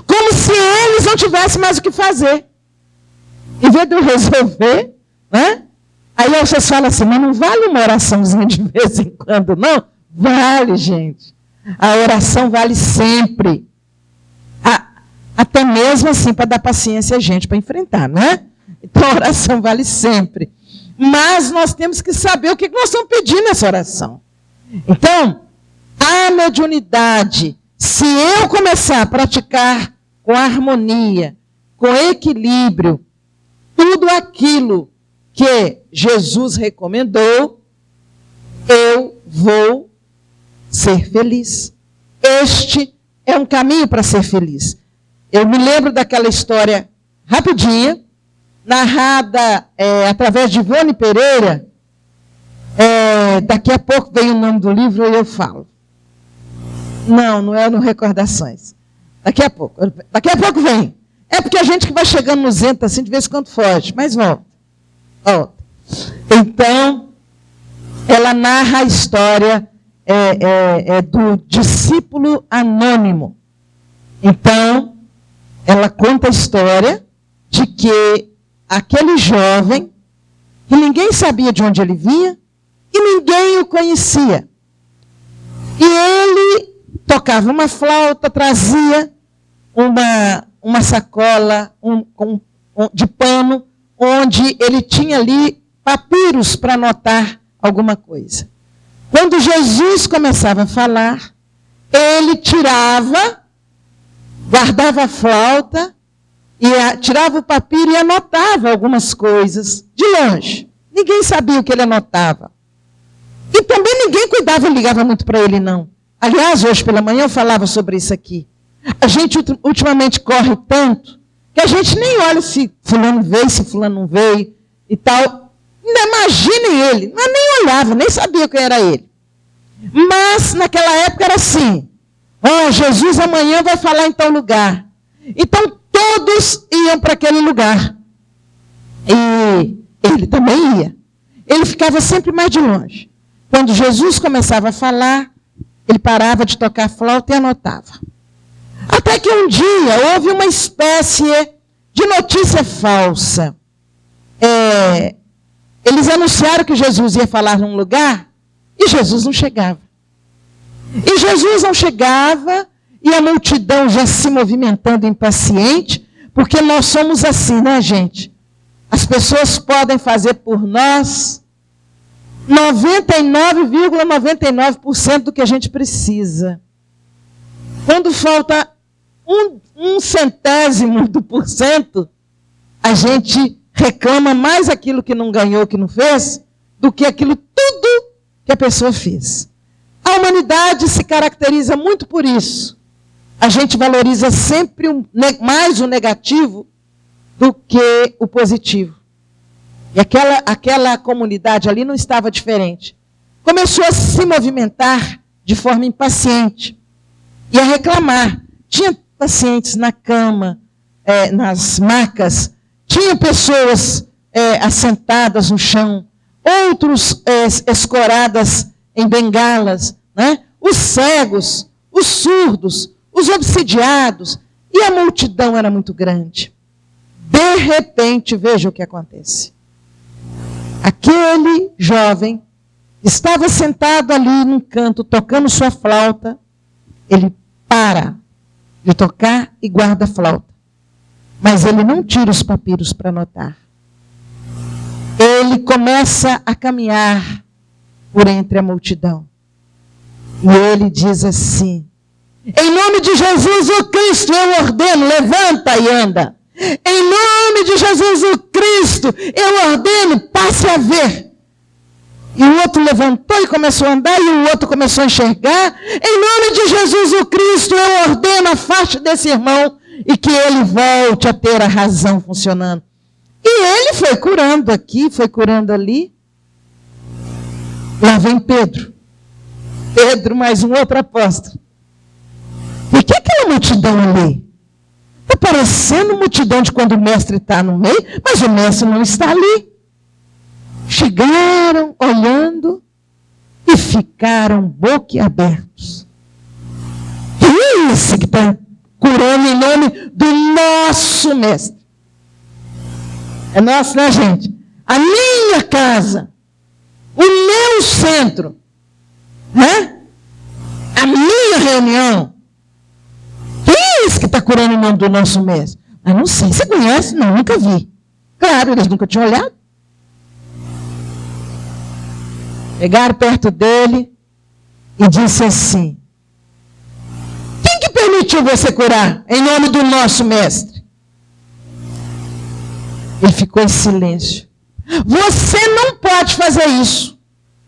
Como se eles não tivessem mais o que fazer. Em vez de eu resolver, né? Aí vocês falam assim, mas não vale uma oraçãozinha de vez em quando, não? Vale, gente. A oração vale sempre. Até mesmo assim, para dar paciência a gente, para enfrentar, não é? Então a oração vale sempre. Mas nós temos que saber o que nós estamos pedindo nessa oração. Então, a mediunidade, se eu começar a praticar com harmonia, com equilíbrio, tudo aquilo que Jesus recomendou, eu vou ser feliz. Este é um caminho para ser feliz. Eu me lembro daquela história rapidinha, narrada através de Ivone Pereira. Daqui a pouco vem o nome do livro e eu falo. Não é no Recordações. Daqui a pouco vem. É porque a gente que vai chegando no zento assim, de vez em quando foge, mas volta. Então, ela narra a história do discípulo anônimo. Então, ela conta a história de que aquele jovem, que ninguém sabia de onde ele vinha, e ninguém o conhecia. E ele tocava uma flauta, trazia uma sacola de pano, onde ele tinha ali papiros para anotar alguma coisa. Quando Jesus começava a falar, ele tirava, guardava a flauta, tirava o papiro e anotava algumas coisas de longe. Ninguém sabia o que ele anotava. E também ninguém cuidava e ligava muito para ele, não. Aliás, hoje pela manhã eu falava sobre isso aqui. A gente ultimamente corre tanto que a gente nem olha se fulano veio, se fulano não veio e tal. Ainda imaginem ele. Mas nem olhava, nem sabia quem era ele. Mas naquela época era assim. Jesus amanhã vai falar em tal lugar. Então todos iam para aquele lugar. E ele também ia. Ele ficava sempre mais de longe. Quando Jesus começava a falar, ele parava de tocar a flauta e anotava. Até que um dia houve uma espécie de notícia falsa. Eles anunciaram que Jesus ia falar num lugar e Jesus não chegava. E Jesus não chegava e a multidão já se movimentando impaciente, porque nós somos assim, né, gente? As pessoas podem fazer por nós 99,99% do que a gente precisa. Quando falta um centésimo do porcento, a gente reclama mais aquilo que não ganhou, que não fez, do que aquilo tudo que a pessoa fez. A humanidade se caracteriza muito por isso. A gente valoriza sempre mais o negativo do que o positivo. E aquela comunidade ali não estava diferente. Começou a se movimentar de forma impaciente e a reclamar. Tinha pacientes na cama, nas macas, tinha pessoas assentadas no chão, outros escoradas em bengalas, né? Os cegos, os surdos, os obsidiados, e a multidão era muito grande. De repente, veja o que acontece. Aquele jovem estava sentado ali num canto, tocando sua flauta. Ele para de tocar e guarda a flauta. Mas ele não tira os papiros para anotar. Ele começa a caminhar por entre a multidão. E ele diz assim: em nome de Jesus o Cristo, eu ordeno, levanta e anda. Em nome de Jesus o Cristo, eu ordeno, passe a ver. E o outro levantou e começou a andar, e o outro começou a enxergar. Em nome de Jesus o Cristo, eu ordeno, afaste desse irmão e que ele volte a ter a razão funcionando. E ele foi curando aqui, foi curando ali. Lá vem Pedro. Pedro, mais um outro apóstolo. E o que é aquela multidão ali? Está parecendo multidão de quando o mestre está no meio, mas o mestre não está ali. Chegaram olhando e ficaram boquiabertos. E é esse que está curando em nome do nosso mestre. É nosso, né, gente? A minha casa, o meu centro, né? A minha reunião. Quem é esse que está curando em nome do nosso mestre? Eu não sei, você conhece? Não, nunca vi. Claro, eles nunca tinham olhado. Chegaram perto dele e disse assim: quem que permitiu você curar em nome do nosso mestre? Ele ficou em silêncio. Você não pode fazer isso.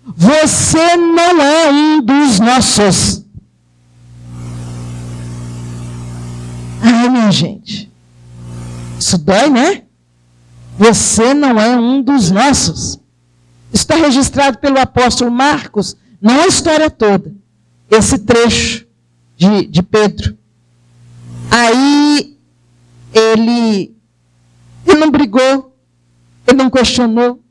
Você não é um dos nossos. Ai, minha gente, isso dói, né? Você não é um dos nossos. Está registrado pelo apóstolo Marcos, não a história toda, esse trecho de Pedro. Aí ele não brigou, ele não questionou,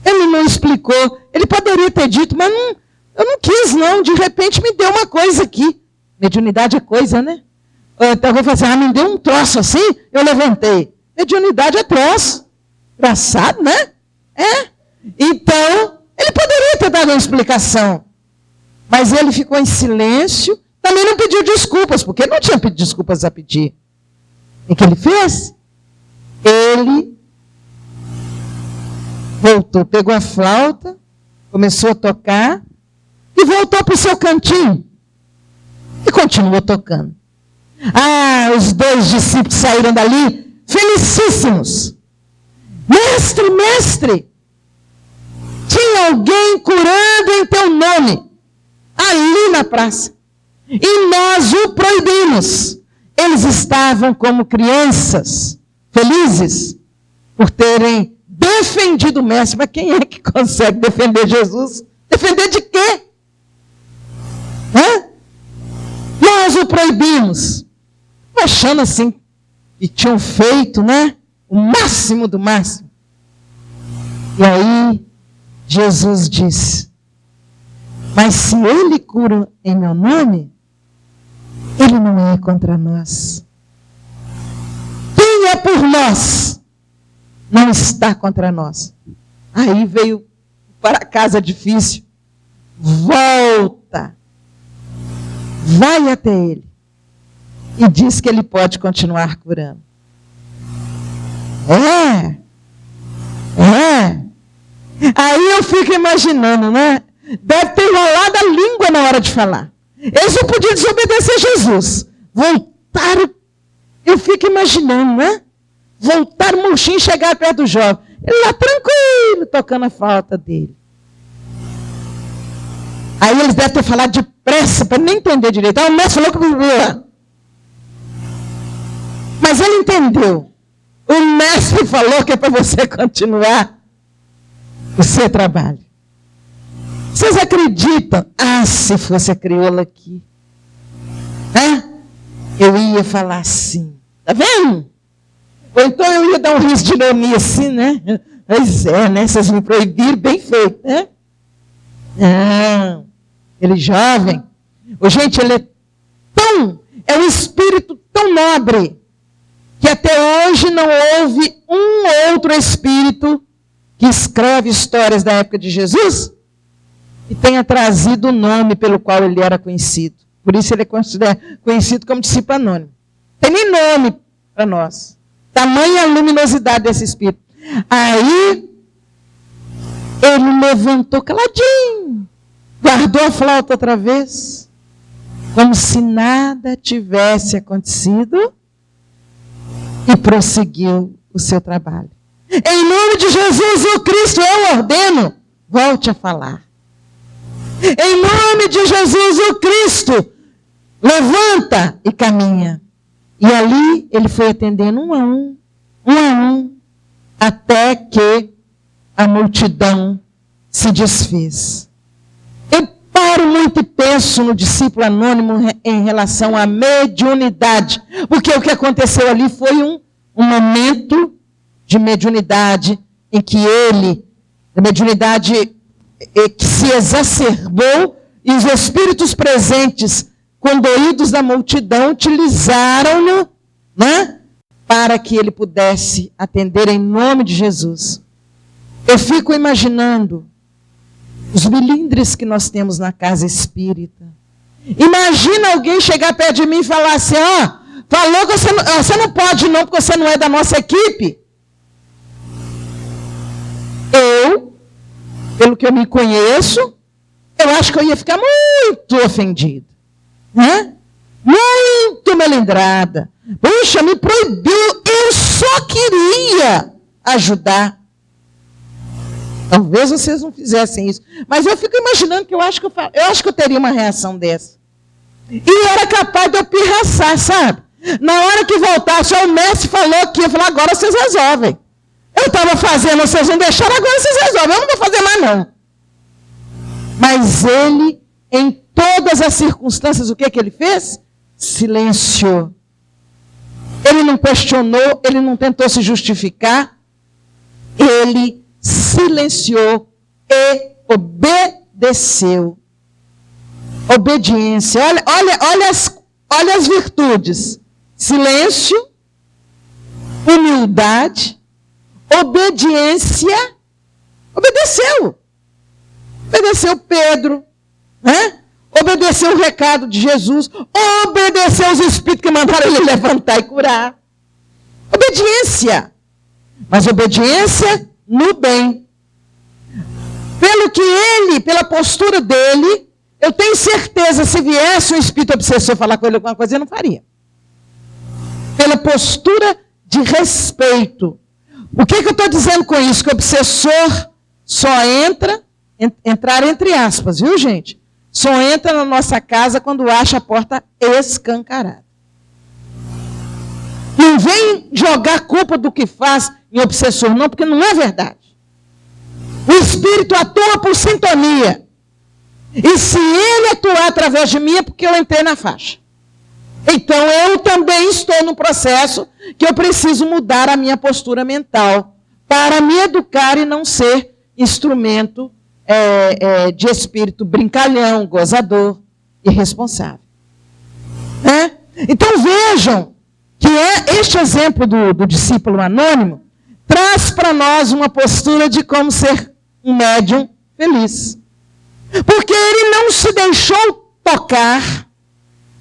Ele não explicou. Ele poderia ter dito, mas não, eu não quis não. De repente me deu uma coisa aqui. Mediunidade é coisa, né? Então eu vou fazer, me deu um troço assim, eu levantei. Mediunidade é troço. Engraçado, né? Então, ele poderia ter dado uma explicação. Mas ele ficou em silêncio. Também não pediu desculpas, porque ele não tinha pedido desculpas a pedir. O que ele fez? Ele voltou, pegou a flauta, começou a tocar e voltou para o seu cantinho. E continuou tocando. Os 2 discípulos saíram dali felicíssimos. Mestre, mestre, tinha alguém curando em teu nome, ali na praça. E nós o proibimos. Eles estavam como crianças, felizes, por terem defendido o mestre. Mas quem é que consegue defender Jesus? Defender de quê? Nós o proibimos. Achando assim, que tinham feito, o máximo do máximo. E aí, Jesus disse, mas se ele cura em meu nome, ele não é contra nós. Quem é por nós, não está contra nós. Aí veio para casa difícil. Volta. Vai até ele. E diz que ele pode continuar curando. Aí eu fico imaginando, Deve ter enrolado a língua na hora de falar. Eles não podiam desobedecer Jesus. Voltaram, eu fico imaginando, Voltaram murchinho e chegaram perto do jovem. Ele lá tranquilo, tocando a flauta dele. Aí eles devem ter falado depressa, para nem entender direito. O mestre falou que... Mas ele entendeu. O mestre falou que é para você continuar o seu trabalho. Vocês acreditam? Se fosse a crioula aqui. Eu ia falar assim. Tá vendo? Ou então eu ia dar um riso de ironia assim, Pois é, vocês me proibiram, bem feito, Não. Ele jovem. Gente, ele é um espírito tão nobre, que até hoje não houve um outro espírito que escreve histórias da época de Jesus e tenha trazido o nome pelo qual ele era conhecido. Por isso ele é conhecido como discípulo anônimo. Tem nem nome para nós. Tamanha luminosidade desse espírito. Aí, ele levantou caladinho, guardou a flauta outra vez, como se nada tivesse acontecido, e prosseguiu o seu trabalho. Em nome de Jesus, o Cristo, eu ordeno, volte a falar. Em nome de Jesus, o Cristo, levanta e caminha. E ali ele foi atendendo um a um, até que a multidão se desfez. Eu paro muito e penso no discípulo anônimo em relação à mediunidade, porque o que aconteceu ali foi um momento de mediunidade em que a mediunidade que se exacerbou e os espíritos presentes, condoídos da multidão, utilizaram-no, para que ele pudesse atender em nome de Jesus. Eu fico imaginando os milindres que nós temos na casa espírita. Imagina alguém chegar perto de mim e falar assim, falou que você não pode não, porque você não é da nossa equipe. Pelo que eu me conheço, eu acho que eu ia ficar muito ofendido. Muito melindrada. Puxa, me proibiu, eu só queria ajudar. Talvez vocês não fizessem isso. Mas eu fico imaginando que eu acho que eu teria uma reação dessa. E era capaz de eu pirraçar, sabe? Na hora que voltasse, o mestre falou que ia falar, agora vocês resolvem. Eu estava fazendo, vocês não deixaram, agora vocês resolvem. Eu não vou fazer mais não. Mas ele, em todas as circunstâncias, o que ele fez? Silenciou. Ele não questionou, ele não tentou se justificar. Ele silenciou e obedeceu. Obediência. Olha as virtudes. Silêncio, humildade, obediência. Obedeceu. Obedeceu Pedro, né? Obedeceu o recado de Jesus, obedeceu os espíritos que mandaram ele levantar e curar. Obediência. Mas obediência no bem. Pelo que ele, pela postura dele, eu tenho certeza, se viesse um espírito obsessor falar com ele alguma coisa, ele não faria. Pela postura de respeito. O que eu estou dizendo com isso? Que o obsessor só entrar entre aspas, viu, gente? Só entra na nossa casa quando acha a porta escancarada. Não vem jogar a culpa do que faz em obsessor, não, porque não é verdade. O espírito atua por sintonia. E se ele atuar através de mim, é porque eu entrei na faixa. Então eu também estou no processo que eu preciso mudar a minha postura mental para me educar e não ser instrumento de espírito brincalhão, gozador, irresponsável. Então vejam que este exemplo do discípulo anônimo traz para nós uma postura de como ser um médium feliz. Porque ele não se deixou tocar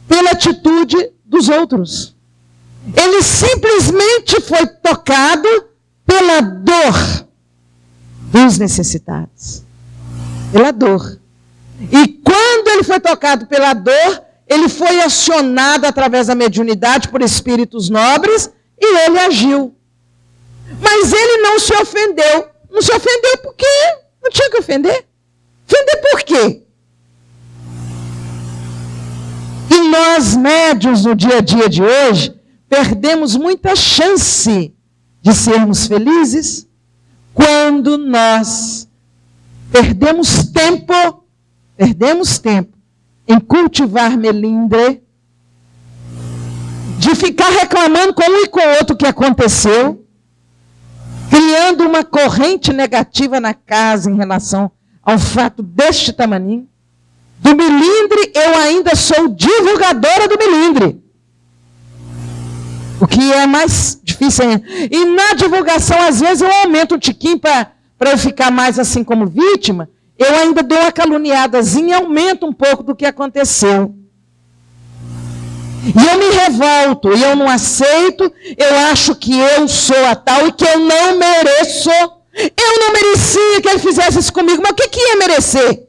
pela atitude dos outros. Ele simplesmente foi tocado pela dor dos necessitados. Pela dor. E quando ele foi tocado pela dor, ele foi acionado através da mediunidade por espíritos nobres e ele agiu. Mas ele não se ofendeu. Não se ofendeu por quê? Não tinha que ofender. Ofender por quê? E nós, médiuns, no dia a dia de hoje, perdemos muita chance de sermos felizes quando nós perdemos tempo em cultivar melindre, de ficar reclamando com um e com o outro o que aconteceu, criando uma corrente negativa na casa em relação ao fato deste tamaninho. Do melindre, eu ainda sou divulgadora do melindre. O que é mais difícil ainda. E na divulgação, às vezes, eu aumento um tiquinho para eu ficar mais assim como vítima. Eu ainda dou uma caluniadazinha e aumento um pouco do que aconteceu. E eu me revolto, e eu não aceito, eu acho que eu sou a tal e que eu não mereço. Eu não merecia que ele fizesse isso comigo, mas o que ia merecer?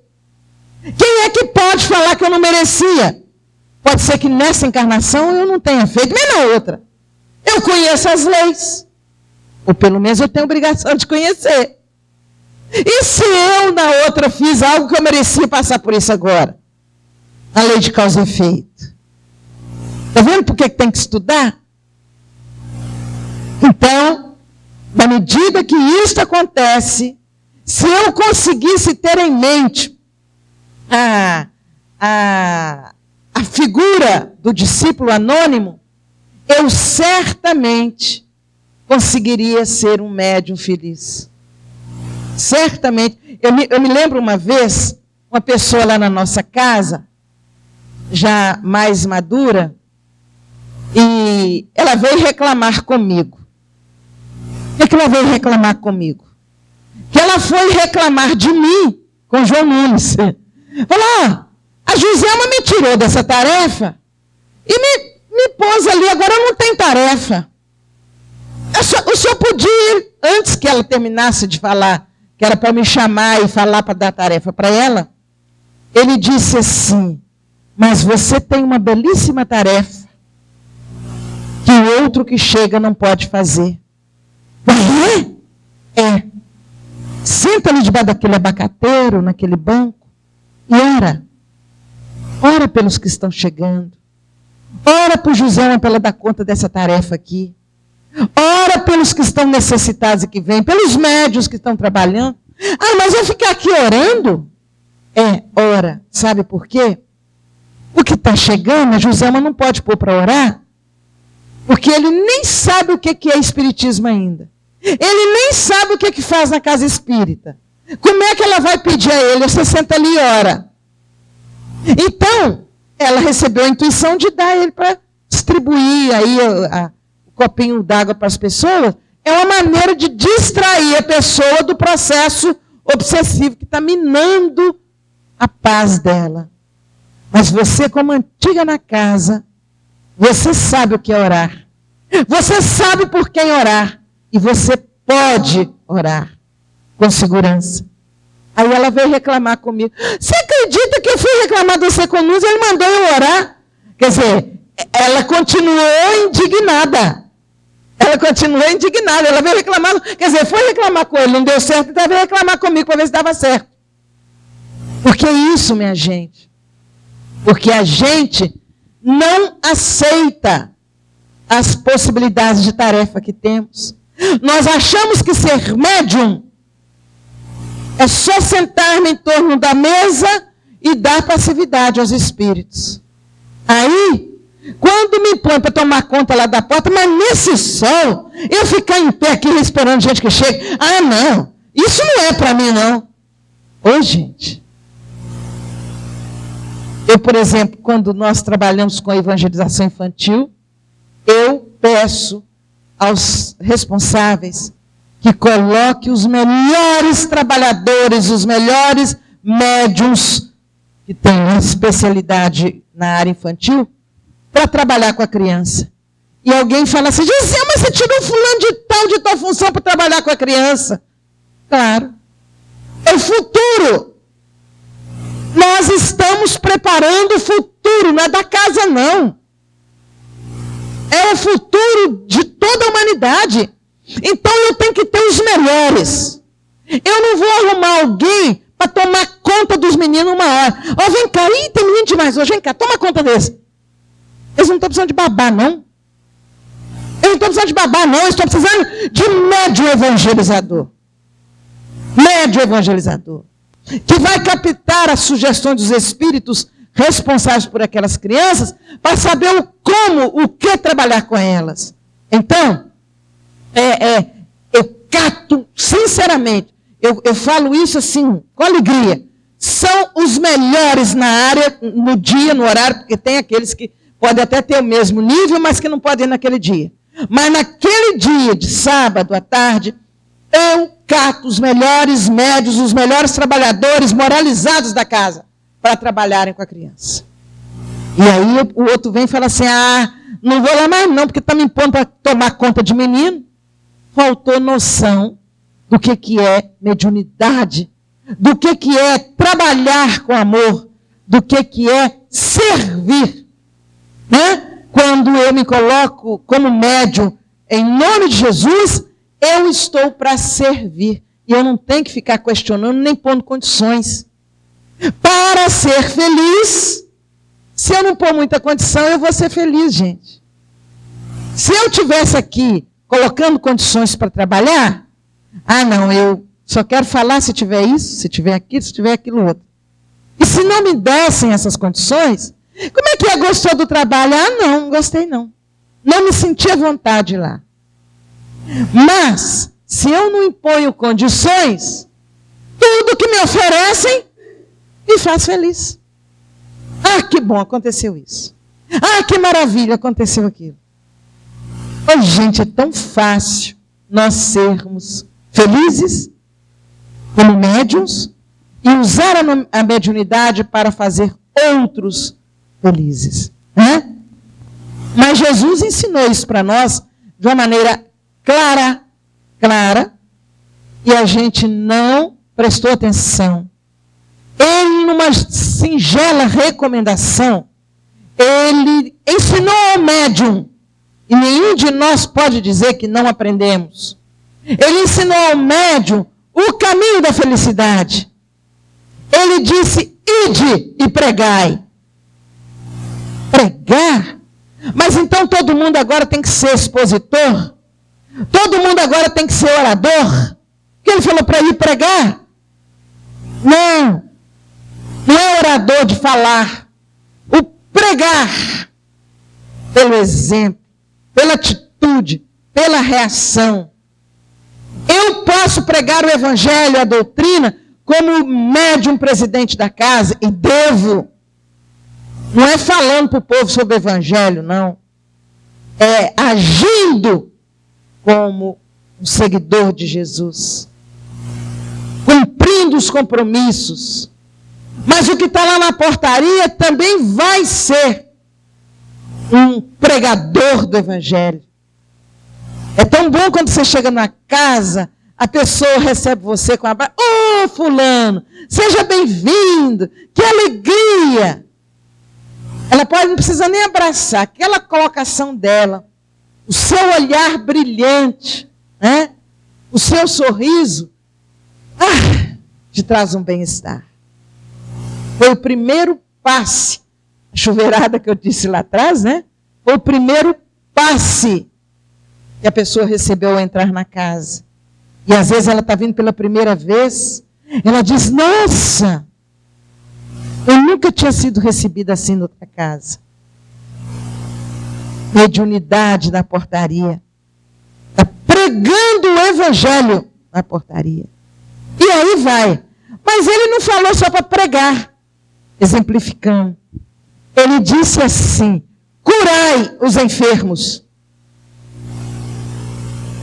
Quem é que pode falar que eu não merecia? Pode ser que nessa encarnação eu não tenha feito, nem na outra. Eu conheço as leis. Ou pelo menos eu tenho obrigação de conhecer. E se eu na outra fiz algo que eu merecia passar por isso agora? A lei de causa e efeito. Está vendo por que tem que estudar? Então, na medida que isso acontece, se eu conseguisse ter em mente a figura do discípulo anônimo, eu certamente conseguiria ser um médium feliz. Certamente. Eu me lembro uma vez, uma pessoa lá na nossa casa, já mais madura, e ela veio reclamar comigo. O que ela veio reclamar comigo? Que ela foi reclamar de mim com o João Nunes. Falou, a Joselma me tirou dessa tarefa e me pôs ali, agora eu não tenho tarefa. O senhor podia ir, antes que ela terminasse de falar, que era para me chamar e falar para dar tarefa para ela, ele disse assim, mas você tem uma belíssima tarefa que o outro que chega não pode fazer. É. Senta ali debaixo daquele abacateiro, naquele banco, e ora. Ora pelos que estão chegando. Ora por Joselma para ela dar conta dessa tarefa aqui. Ora pelos que estão necessitados e que vêm, pelos médios que estão trabalhando. Ah, mas eu ficar aqui orando? Ora. Sabe por quê? O que está chegando, a Joselma não pode pôr para orar, porque ele nem sabe o que é espiritismo ainda. Ele nem sabe o que faz na casa espírita. Como é que ela vai pedir a ele? Você senta ali e ora. Então, ela recebeu a intuição de dar ele para distribuir aí o copinho d'água para as pessoas. É uma maneira de distrair a pessoa do processo obsessivo que está minando a paz dela. Mas você, como antiga na casa, você sabe o que é orar. Você sabe por quem orar. E você pode orar com segurança. Aí ela veio reclamar comigo. Você acredita que eu fui reclamar de você com luz e ele mandou eu orar? Quer dizer, ela continuou indignada. Ela veio reclamar. Quer dizer, foi reclamar com ele, não deu certo, então veio reclamar comigo para ver se dava certo. Por que isso, minha gente? Porque a gente não aceita as possibilidades de tarefa que temos. Nós achamos que ser médium é só sentar-me em torno da mesa e dar passividade aos espíritos. Aí, quando me põe para tomar conta lá da porta, mas nesse sol, eu ficar em pé aqui esperando gente que chegue. Ah, não, isso não é para mim, não. Ô, gente. Eu, por exemplo, quando nós trabalhamos com a evangelização infantil, eu peço aos responsáveis que coloquem os melhores trabalhadores, os melhores médiuns que têm uma especialidade na área infantil para trabalhar com a criança. E alguém fala assim, Gisele, mas você tirou fulano de tal função para trabalhar com a criança. Claro. É o futuro. Nós estamos preparando o futuro, não é da casa, não. É o futuro de toda a humanidade. Então eu tenho que ter os melhores. Eu não vou arrumar alguém para tomar conta dos meninos uma hora. Ó, vem cá, tem menino demais hoje, vem cá, toma conta desse. Eles não estão precisando de babá, não. Eles não estão precisando de babá, não. Eles estão precisando de médium evangelizador. Médium evangelizador. Que vai captar as sugestões dos espíritos responsáveis por aquelas crianças, para saber o que trabalhar com elas. Então, eu cato, sinceramente, eu falo isso assim, com alegria. São os melhores na área, no dia, no horário, porque tem aqueles que podem até ter o mesmo nível, mas que não podem ir naquele dia. Mas naquele dia, de sábado à tarde, eu cato os melhores médios, os melhores trabalhadores moralizados da casa, para trabalharem com a criança. E aí o outro vem e fala assim, não vou lá mais não, porque está me impondo para tomar conta de menino. Faltou noção do que é mediunidade, do que é trabalhar com amor, do que é servir. Né? Quando eu me coloco como médium, em nome de Jesus, eu estou para servir. E eu não tenho que ficar questionando, nem pondo condições. Para ser feliz, se eu não pôr muita condição, eu vou ser feliz, gente. Se eu estivesse aqui colocando condições para trabalhar, não, eu só quero falar se tiver isso, se tiver aquilo, se tiver aquilo outro. E se não me dessem essas condições, como é que é? Gostou do trabalho? Não gostei não. Não me senti à vontade lá. Mas, se eu não imponho condições, tudo que me oferecem, me faz feliz. Que bom, aconteceu isso. Que maravilha, aconteceu aquilo. Gente, é tão fácil nós sermos felizes como médiuns e usar a mediunidade para fazer outros felizes. Né? Mas Jesus ensinou isso para nós de uma maneira clara, e a gente não prestou atenção. Ele, numa singela recomendação, ele ensinou ao médium, e nenhum de nós pode dizer que não aprendemos. Ele ensinou ao médium o caminho da felicidade. Ele disse, ide e pregai. Pregar? Mas então todo mundo agora tem que ser expositor? Todo mundo agora tem que ser orador? Porque ele falou para ir pregar? Não é orador de falar. O pregar, pelo exemplo, pela atitude, pela reação, Eu posso pregar o evangelho, a doutrina, como médium presidente da casa, e devo. Não é falando para o povo sobre o evangelho, não. É agindo como um seguidor de Jesus. Cumprindo os compromissos. Mas o que está lá na portaria também vai ser um pregador do evangelho. É tão bom quando você chega na casa, a pessoa recebe você com um abraço. Ô, fulano, seja bem-vindo, que alegria. Ela não precisa nem abraçar, aquela colocação dela, o seu olhar brilhante, né? O seu sorriso, te traz um bem-estar. Foi o primeiro passe, a chuveirada que eu disse lá atrás, né? Foi o primeiro passe que a pessoa recebeu ao entrar na casa. E às vezes ela está vindo pela primeira vez, ela diz, nossa, eu nunca tinha sido recebida assim em outra casa. Mediunidade na portaria. Está pregando o evangelho na portaria. E aí vai. Mas ele não falou só para pregar, exemplificando. Ele disse assim, curai os enfermos.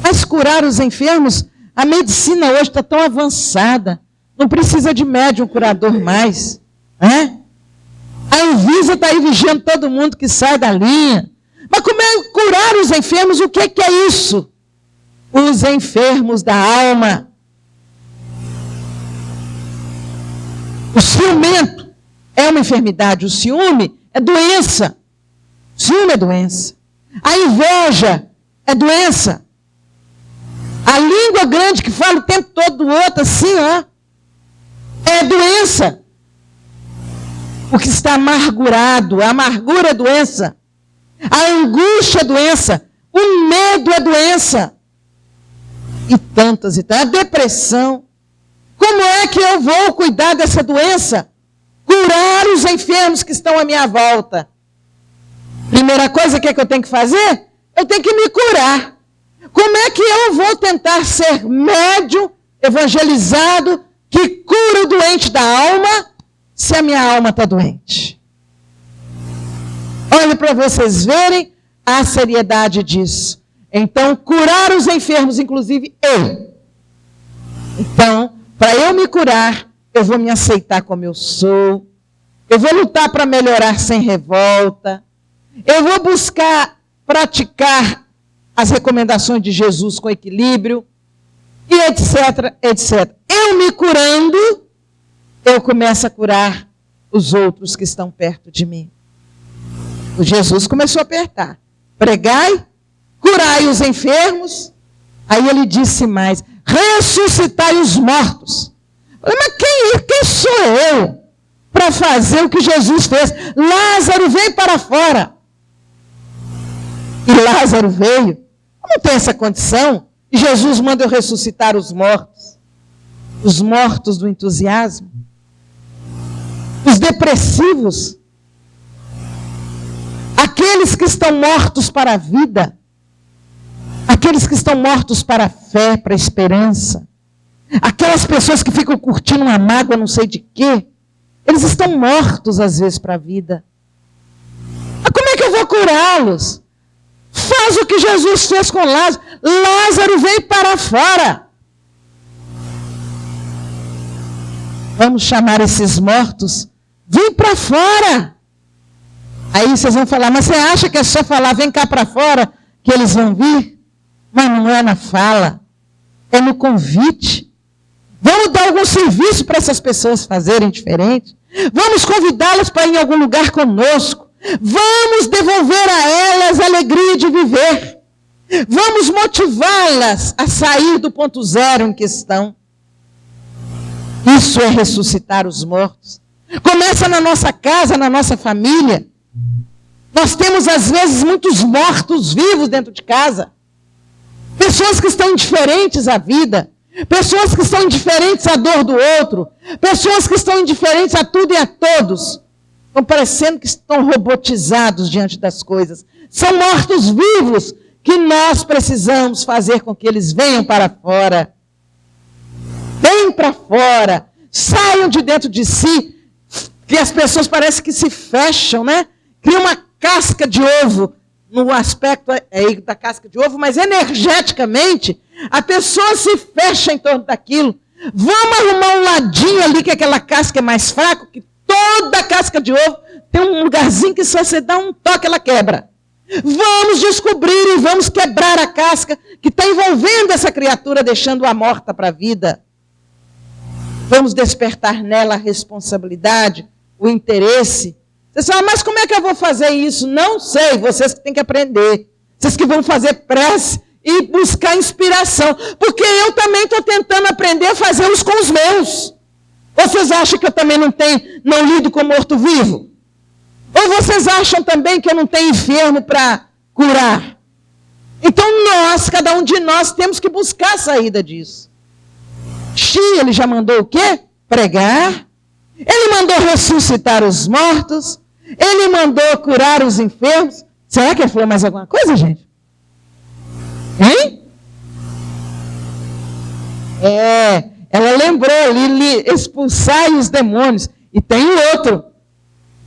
Mas curar os enfermos, a medicina hoje está tão avançada, não precisa de médium curador mais. Né? A Anvisa está aí vigiando todo mundo que sai da linha. Mas como é curar os enfermos? O que é isso? Os enfermos da alma. O ciumento é uma enfermidade. O ciúme é doença. O ciúme é doença. A inveja é doença. A língua grande que fala o tempo todo do outro assim, ó, é doença. O que está amargurado, a amargura é doença. A angústia é doença. O medo é doença. E tantas e tantas. A depressão. Como é que eu vou cuidar dessa doença? Curar os enfermos que estão à minha volta. Primeira coisa que eu tenho que fazer? Eu tenho que me curar. Como é que eu vou tentar ser médium, evangelizado, que cura o doente da alma, se a minha alma está doente? Olha para vocês verem a seriedade disso. Então, curar os enfermos, inclusive eu. Então, para eu me curar, eu vou me aceitar como eu sou. Eu vou lutar para melhorar sem revolta. Eu vou buscar praticar as recomendações de Jesus com equilíbrio. E etc, etc. Eu me curando, eu começo a curar os outros que estão perto de mim. O Jesus começou a apertar. Pregai, curai os enfermos. Aí ele disse mais, ressuscitai os mortos. Falei, mas quem sou eu para fazer o que Jesus fez? Lázaro veio para fora. E Lázaro veio. Não tem essa condição. E Jesus manda eu ressuscitar os mortos. Os mortos do entusiasmo. Os depressivos. Aqueles que estão mortos para a vida. Aqueles que estão mortos para a fé, para a esperança. Aquelas pessoas que ficam curtindo uma mágoa, não sei de quê. Eles estão mortos, às vezes, para a vida. Mas como é que eu vou curá-los? Faz o que Jesus fez com Lázaro. Lázaro veio para fora. Vamos chamar esses mortos. Vem para fora. Aí vocês vão falar, mas você acha que é só falar, vem cá para fora, que eles vão vir? Mas não é na fala, é no convite. Vamos dar algum serviço para essas pessoas fazerem diferente. Vamos convidá-las para ir em algum lugar conosco. Vamos devolver a elas a alegria de viver. Vamos motivá-las a sair do ponto zero em que estão. Isso é ressuscitar os mortos. Começa na nossa casa, na nossa família. Nós temos, às vezes, muitos mortos vivos dentro de casa. Pessoas que estão indiferentes à vida. Pessoas que estão indiferentes à dor do outro. Pessoas que estão indiferentes a tudo e a todos. Estão parecendo que estão robotizados diante das coisas. São mortos vivos que nós precisamos fazer com que eles venham para fora. bem para fora, saiam de dentro de si, que as pessoas parecem que se fecham, né? Cria uma casca de ovo, no aspecto aí da casca de ovo, mas energeticamente, a pessoa se fecha em torno daquilo. Vamos arrumar um ladinho ali, que aquela casca é mais fraca, que toda a casca de ovo tem um lugarzinho que se você dá um toque, ela quebra. Vamos descobrir e vamos quebrar a casca que está envolvendo essa criatura, deixando-a morta para a vida. Vamos despertar nela a responsabilidade, o interesse. Você fala, mas como é que eu vou fazer isso? Não sei, vocês que têm que aprender. Vocês que vão fazer prece e buscar inspiração. Porque eu também estou tentando aprender a fazer os com os meus. Vocês acham que eu também não lido com morto-vivo? Ou vocês acham também que eu não tenho enfermo para curar? Então nós, cada um de nós, temos que buscar a saída disso. Ele já mandou o quê? Pregar. Ele mandou ressuscitar os mortos. Ele mandou curar os enfermos. Será que ele falou mais alguma coisa, gente? Hein? Ela lembrou ali, expulsar os demônios. E tem outro,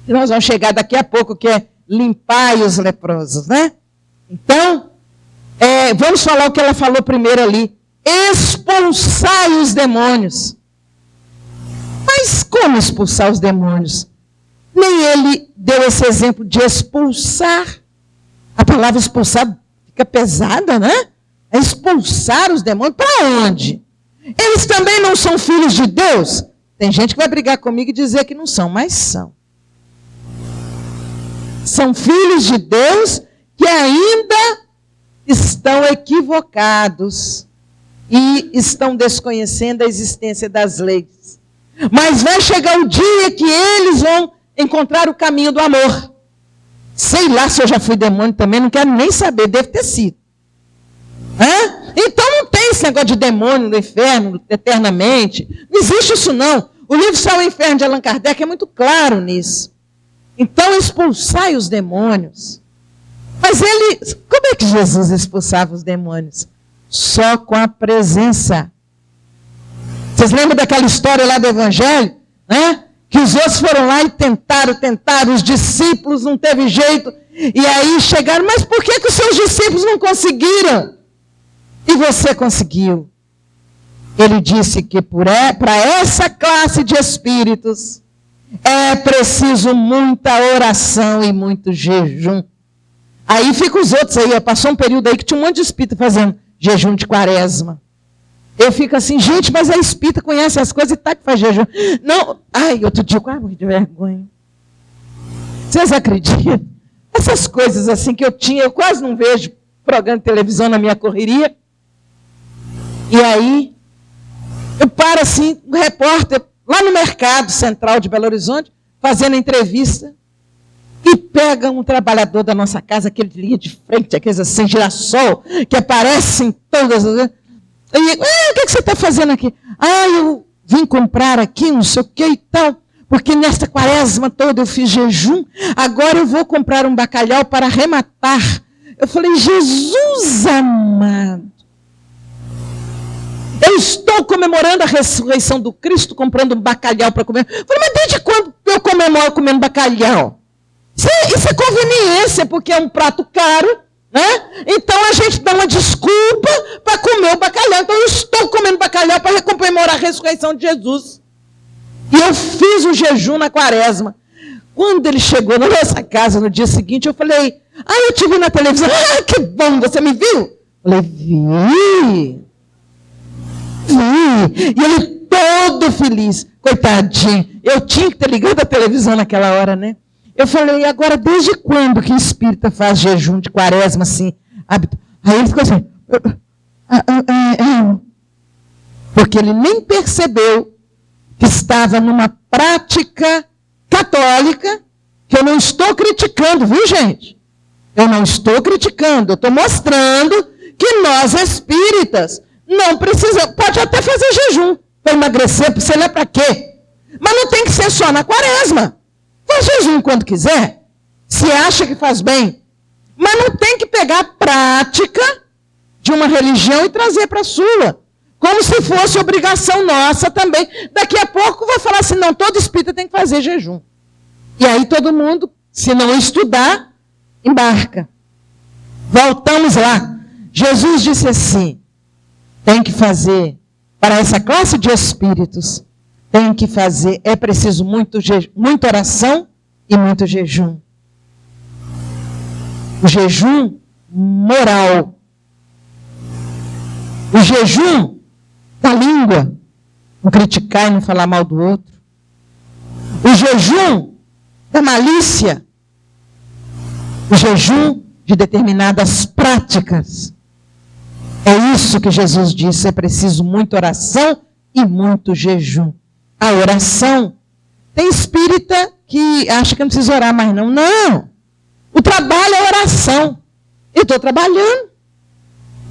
que nós vamos chegar daqui a pouco, que é limpar os leprosos, né? Então, vamos falar o que ela falou primeiro ali. Expulsar os demônios. Mas como expulsar os demônios? Nem ele deu esse exemplo de expulsar. A palavra expulsar fica pesada, né? É expulsar os demônios. Para onde? Eles também não são filhos de Deus? Tem gente que vai brigar comigo e dizer que não são, mas são. São filhos de Deus que ainda estão equivocados e estão desconhecendo a existência das leis. Mas vai chegar o dia que eles vão encontrar o caminho do amor. Sei lá se eu já fui demônio também, não quero nem saber, deve ter sido. Então não tem esse negócio de demônio no inferno eternamente. Não existe isso não. O livro Céu e Inferno de Allan Kardec é muito claro nisso. Então expulsai os demônios. Mas como é que Jesus expulsava os demônios? Só com a presença. Vocês lembram daquela história lá do Evangelho? Né? Que os outros foram lá e tentaram, os discípulos não teve jeito. E aí chegaram, mas por que os seus discípulos não conseguiram? E você conseguiu. Ele disse que para essa classe de espíritos é preciso muita oração e muito jejum. Aí ficam os outros aí, passou um período aí que tinha um monte de espírita fazendo jejum de quaresma. Eu fico assim, gente, mas a espírita conhece as coisas e tá que faz jejum. Não, outro dia eu quase morri de vergonha. Vocês acreditam? Essas coisas assim que eu quase não vejo programa de televisão na minha correria. E aí, eu paro assim, um repórter lá no Mercado Central de Belo Horizonte, fazendo entrevista, e pega um trabalhador da nossa casa, aquele de linha de frente, aqueles assim, girassol, que aparecem todas as... E, o que você está fazendo aqui? Eu vim comprar aqui, não sei o que e tal, porque nesta quaresma toda eu fiz jejum, agora eu vou comprar um bacalhau para arrematar. Eu falei, Jesus amado, eu estou comemorando a ressurreição do Cristo, comprando um bacalhau para comer. Eu falei, mas desde quando eu comemoro comendo bacalhau? Isso é conveniência, porque é um prato caro, né? Então a gente dá uma desculpa para comer o bacalhau. Então eu estou comendo bacalhau para comemorar a ressurreição de Jesus. E eu fiz o jejum na quaresma. Quando ele chegou na nossa casa no dia seguinte, eu falei, eu te vi na televisão. Que bom, você me viu? Eu falei, vi. E ele todo feliz. Coitadinho. Eu tinha que ter ligado a televisão naquela hora, né? Eu falei, agora desde quando que espírita faz jejum de quaresma assim? Hábito? Aí ele ficou assim. Porque ele nem percebeu que estava numa prática católica, que eu não estou criticando, viu, gente? Eu não estou criticando, eu estou mostrando que nós espíritas não precisamos, pode até fazer jejum para emagrecer, para você ler para quê? Mas não tem que ser só na quaresma. Faz jejum quando quiser, se acha que faz bem. Mas não tem que pegar a prática de uma religião e trazer para a sua. como se fosse obrigação nossa também. Daqui a pouco vai falar assim, não, todo espírita tem que fazer jejum. E aí todo mundo, se não estudar, embarca. Voltamos lá. Jesus disse assim, tem que fazer, para essa classe de espíritos, tem que fazer, é preciso muita oração e muito jejum. O jejum moral. O jejum da língua, não criticar e não falar mal do outro. O jejum da malícia. O jejum de determinadas práticas. É isso que Jesus disse, é preciso muita oração e muito jejum. A oração, tem espírita que acha que não precisa orar mais não. Não, o trabalho é oração. Eu estou trabalhando.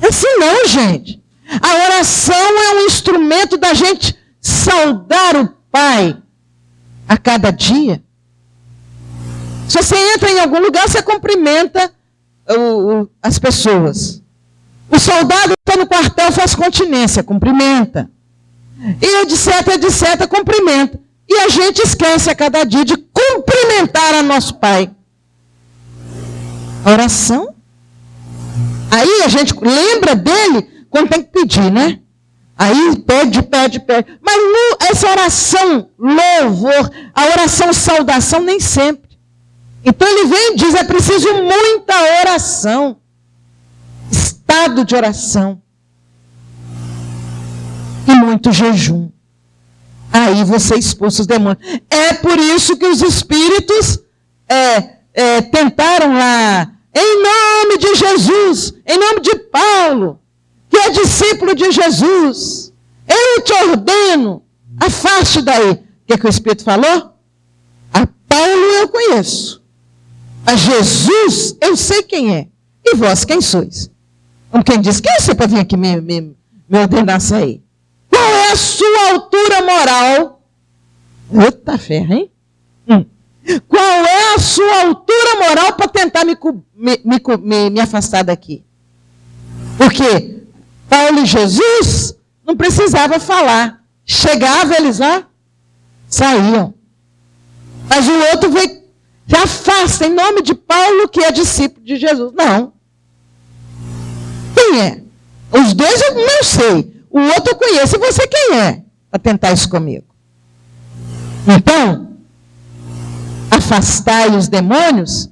É assim não, gente. A oração é um instrumento da gente saudar o Pai a cada dia. Se você entra em algum lugar, você cumprimenta as pessoas. O soldado está no quartel, faz continência, cumprimenta. E etc, cumprimenta. E a gente esquece a cada dia de cumprimentar a nosso Pai. A oração. Aí a gente lembra dele quando tem que pedir, né? Aí pede. Mas essa oração, louvor, a oração saudação, nem sempre. Então ele vem e diz, é preciso muita oração. Estado de oração. E muito jejum. Aí você expulsa os demônios. É por isso que os espíritos tentaram lá, em nome de Jesus, em nome de Paulo, que é discípulo de Jesus, eu te ordeno, afaste daí. O que o Espírito falou? A Paulo eu conheço. A Jesus eu sei quem é. E vós quem sois? Como quem diz, quem é você para vir aqui me ordenar isso aí? Qual é a sua altura moral? Eita ferro, hein? Qual é a sua altura moral para tentar me afastar daqui? Porque Paulo e Jesus não precisavam falar. Chegava eles lá, saíam. Mas o outro veio, se afasta em nome de Paulo, que é discípulo de Jesus. Não. Quem é? Os dois eu não sei. O outro eu conheço. E você quem é? Para tentar isso comigo. Então, afastai os demônios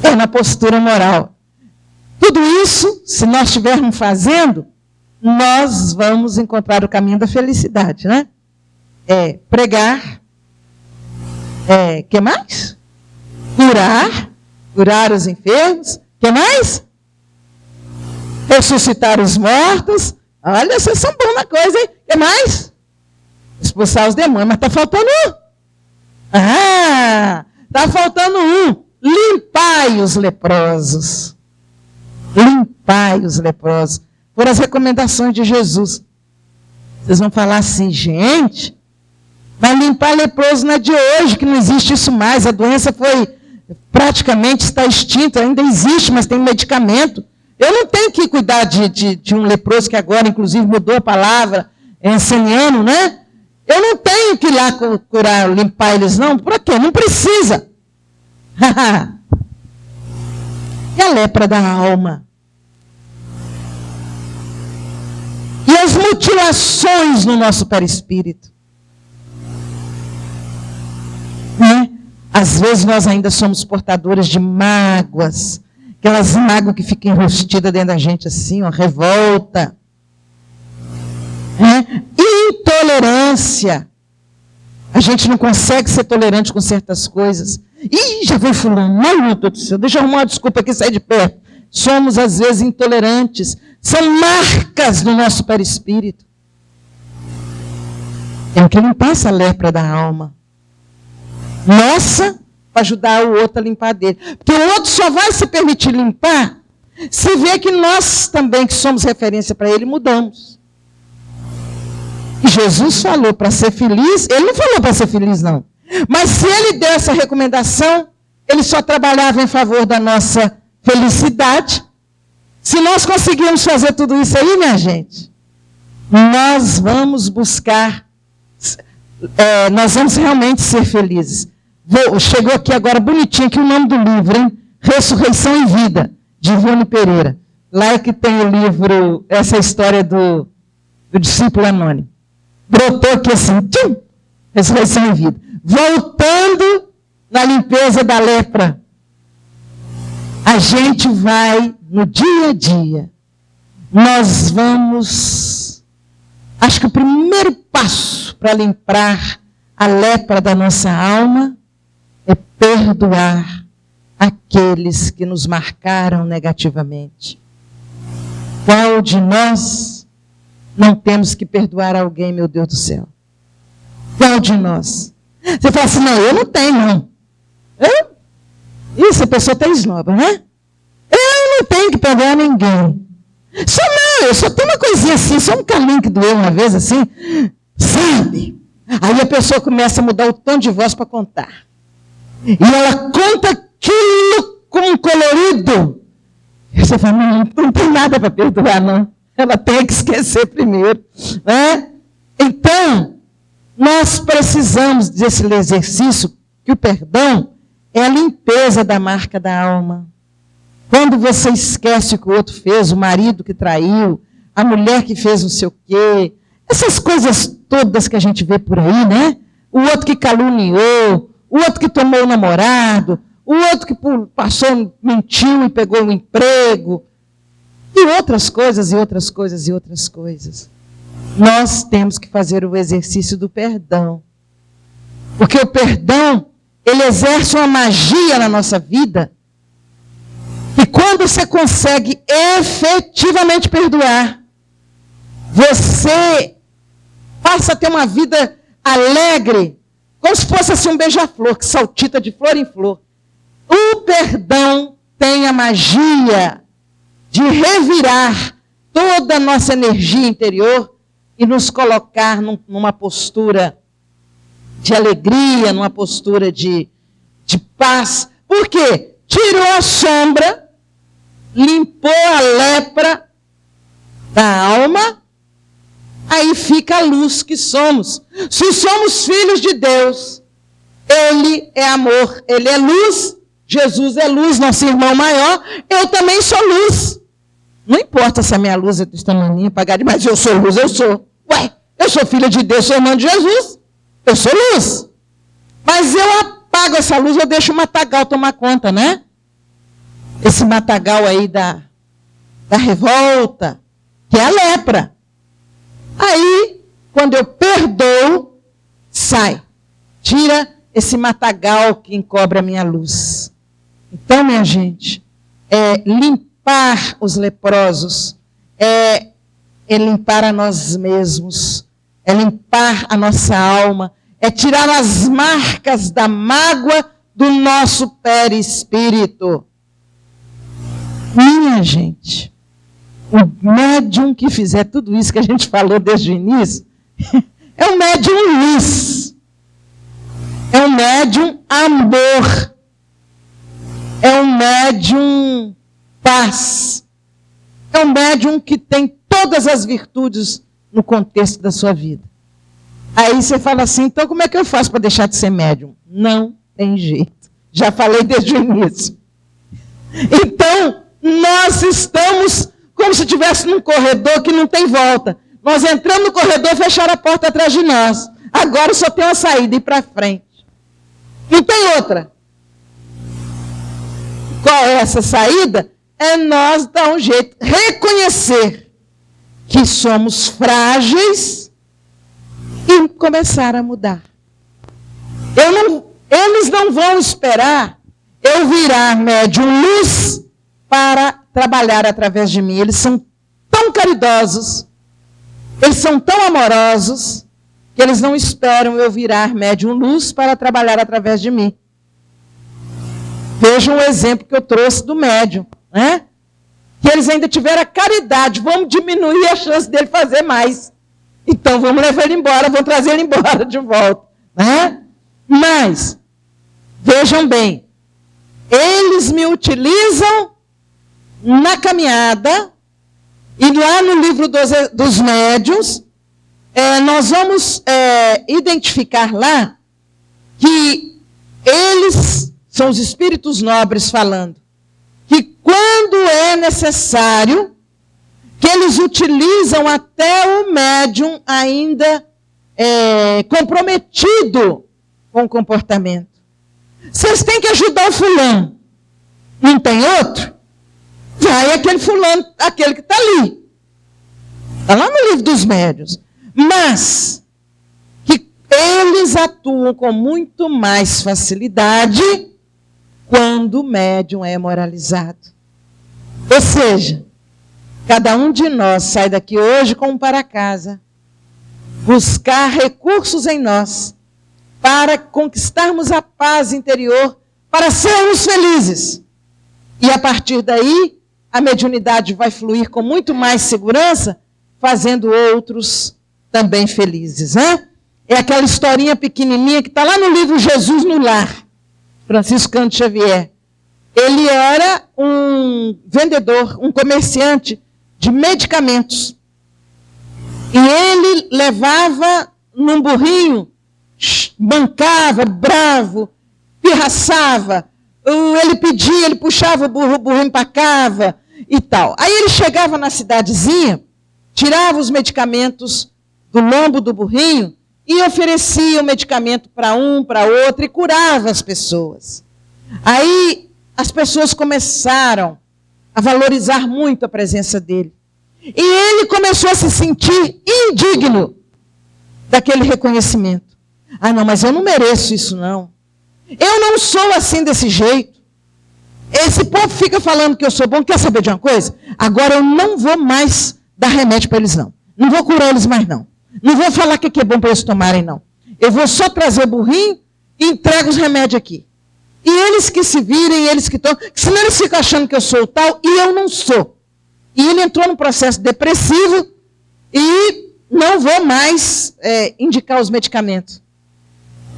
é na postura moral. Tudo isso, se nós estivermos fazendo, nós vamos encontrar o caminho da felicidade, né? Pregar. Que mais? Curar os enfermos. Que mais? Ressuscitar os mortos. Olha, vocês são bons na coisa, hein? Que mais? Expulsar os demônios, mas está faltando um. Está faltando um. Limpai os leprosos. Limpai os leprosos. Foram as recomendações de Jesus. Vocês vão falar assim, gente, mas limpar leproso não é de hoje, que não existe isso mais. A doença praticamente está extinta, ainda existe, mas tem medicamento. Eu não tenho que cuidar de um leproso que agora, inclusive, mudou a palavra, é anceniano, né? Eu não tenho que ir lá curar, limpar eles, não. Por quê? Não precisa. E a lepra da alma? E as mutilações no nosso perispírito? Né? Às vezes nós ainda somos portadores de mágoas. Aquelas mágoas que ficam enrustidas dentro da gente assim, ó, revolta. Intolerância. A gente não consegue ser tolerante com certas coisas. Ih, já vou fulano. Não, meu Deus do céu, deixa eu arrumar uma desculpa aqui, sair de perto. Somos, às vezes, intolerantes. São marcas do nosso perispírito. Tem que limpar essa lepra da alma. Nossa, para ajudar o outro a limpar dele. Porque o outro só vai se permitir limpar se vê que nós também, que somos referência para ele, mudamos. E Jesus falou para ser feliz, ele não falou para ser feliz, não. Mas se ele deu essa recomendação, ele só trabalhava em favor da nossa felicidade. Se nós conseguirmos fazer tudo isso aí, minha gente, nós vamos buscar, nós vamos realmente ser felizes. Chegou aqui agora bonitinho aqui o nome do livro, hein? Ressurreição e Vida, de Ivone Pereira. Lá é que tem o livro, essa história do discípulo anônimo. Brotou aqui assim, tchum, ressurreição e vida. Voltando na limpeza da lepra. A gente vai, no dia a dia, nós vamos... Acho que o primeiro passo para limpar a lepra da nossa alma é perdoar aqueles que nos marcaram negativamente. Qual de nós não temos que perdoar alguém, meu Deus do céu? Qual de nós? Você fala assim, não, eu não tenho, não. Isso, a pessoa está esnoba, né? Eu não tenho que perdoar ninguém. Só não, eu só tenho uma coisinha assim, só um caminho que doeu uma vez assim, sabe? Aí a pessoa começa a mudar o tom de voz para contar. E ela conta aquilo com colorido. E você fala, não tem nada para perdoar, não. Ela tem que esquecer primeiro. Né? Então, nós precisamos desse exercício, que o perdão é a limpeza da marca da alma. Quando você esquece o que o outro fez, o marido que traiu, a mulher que fez não sei o quê, essas coisas todas que a gente vê por aí, né? O outro que caluniou, o outro que tomou o namorado, o outro que passou, mentiu e pegou um emprego, e outras coisas, e outras coisas, e outras coisas. Nós temos que fazer o exercício do perdão. Porque o perdão, ele exerce uma magia na nossa vida. E quando você consegue efetivamente perdoar, você passa a ter uma vida alegre, como se fosse assim um beija-flor, que saltita de flor em flor. O perdão tem a magia de revirar toda a nossa energia interior e nos colocar numa postura de alegria, numa postura de paz. Por quê? Tirou a sombra, limpou a lepra da alma, aí fica a luz que somos. Se somos filhos de Deus, Ele é amor, Ele é luz, Jesus é luz, nosso irmão maior, eu também sou luz. Não importa se a minha luz é desse tamanho, apagar demais, eu sou luz, eu sou. Ué, eu sou filha de Deus, sou irmã de Jesus, eu sou luz. Mas eu apago essa luz, eu deixo o matagal tomar conta, né? Esse matagal aí da revolta, que é a lepra. Aí, quando eu perdoo, sai. Tira esse matagal que encobre a minha luz. Então, minha gente, limpar os leprosos é limpar a nós mesmos, é limpar a nossa alma, é tirar as marcas da mágoa do nosso perispírito. Minha gente, o médium que fizer tudo isso que a gente falou desde o início, é um médium luz, é um médium amor, é um médium paz, é um médium que tem todas as virtudes no contexto da sua vida. Aí você fala assim, então como é que eu faço para deixar de ser médium? Não tem jeito. Já falei desde o início. Então, nós estamos como se estivesse num corredor que não tem volta. Nós entramos no corredor e fecharam a porta atrás de nós. Agora só tem uma saída, ir para frente. Não tem outra. Qual é essa saída? É nós dar um jeito, reconhecer que somos frágeis e começar a mudar. Eles não vão esperar eu virar médium luz para trabalhar através de mim. Eles são tão caridosos, eles são tão amorosos, que eles não esperam eu virar médium luz para trabalhar através de mim. Vejam o exemplo que eu trouxe do médium, né? Que eles ainda tiveram a caridade, vamos diminuir a chance dele fazer mais. Então vamos levar ele embora, vamos trazer ele embora de volta, né? Mas, vejam bem, eles me utilizam na caminhada E lá no livro dos médiuns, nós vamos identificar lá que eles são os espíritos nobres falando, que quando é necessário, que eles utilizam até o médium ainda comprometido com o comportamento. Vocês têm que ajudar o fulano. Não tem outro? Vai aquele fulano, aquele que está ali. Está lá no livro dos médiuns. Mas que eles atuam com muito mais facilidade quando o médium é moralizado. Ou seja, cada um de nós sai daqui hoje como para casa, buscar recursos em nós para conquistarmos a paz interior, para sermos felizes. E a partir daí, a mediunidade vai fluir com muito mais segurança, fazendo outros também felizes. Né? É aquela historinha pequenininha que está lá no livro Jesus no Lar, Franciscano Xavier. Ele era um vendedor, um comerciante de medicamentos. E ele levava num burrinho, bancava, bravo, pirraçava. Ele pedia, ele puxava o burro empacava e tal. Aí ele chegava na cidadezinha, tirava os medicamentos do lombo do burrinho e oferecia o medicamento para um, para outro e curava as pessoas. Aí as pessoas começaram a valorizar muito a presença dele. E ele começou a se sentir indigno daquele reconhecimento. Ah, não, mas eu não mereço isso, não. Eu não sou assim desse jeito. Esse povo fica falando que eu sou bom. Quer saber de uma coisa? Agora eu não vou mais dar remédio para eles, não. Não vou curar eles mais, não. Não vou falar que é bom para eles tomarem, não. Eu vou só trazer o burrinho e entrego os remédios aqui. E eles que se virem, eles que tomam. Senão eles ficam achando que eu sou o tal e eu não sou. E ele entrou num processo depressivo e não vou mais indicar os medicamentos.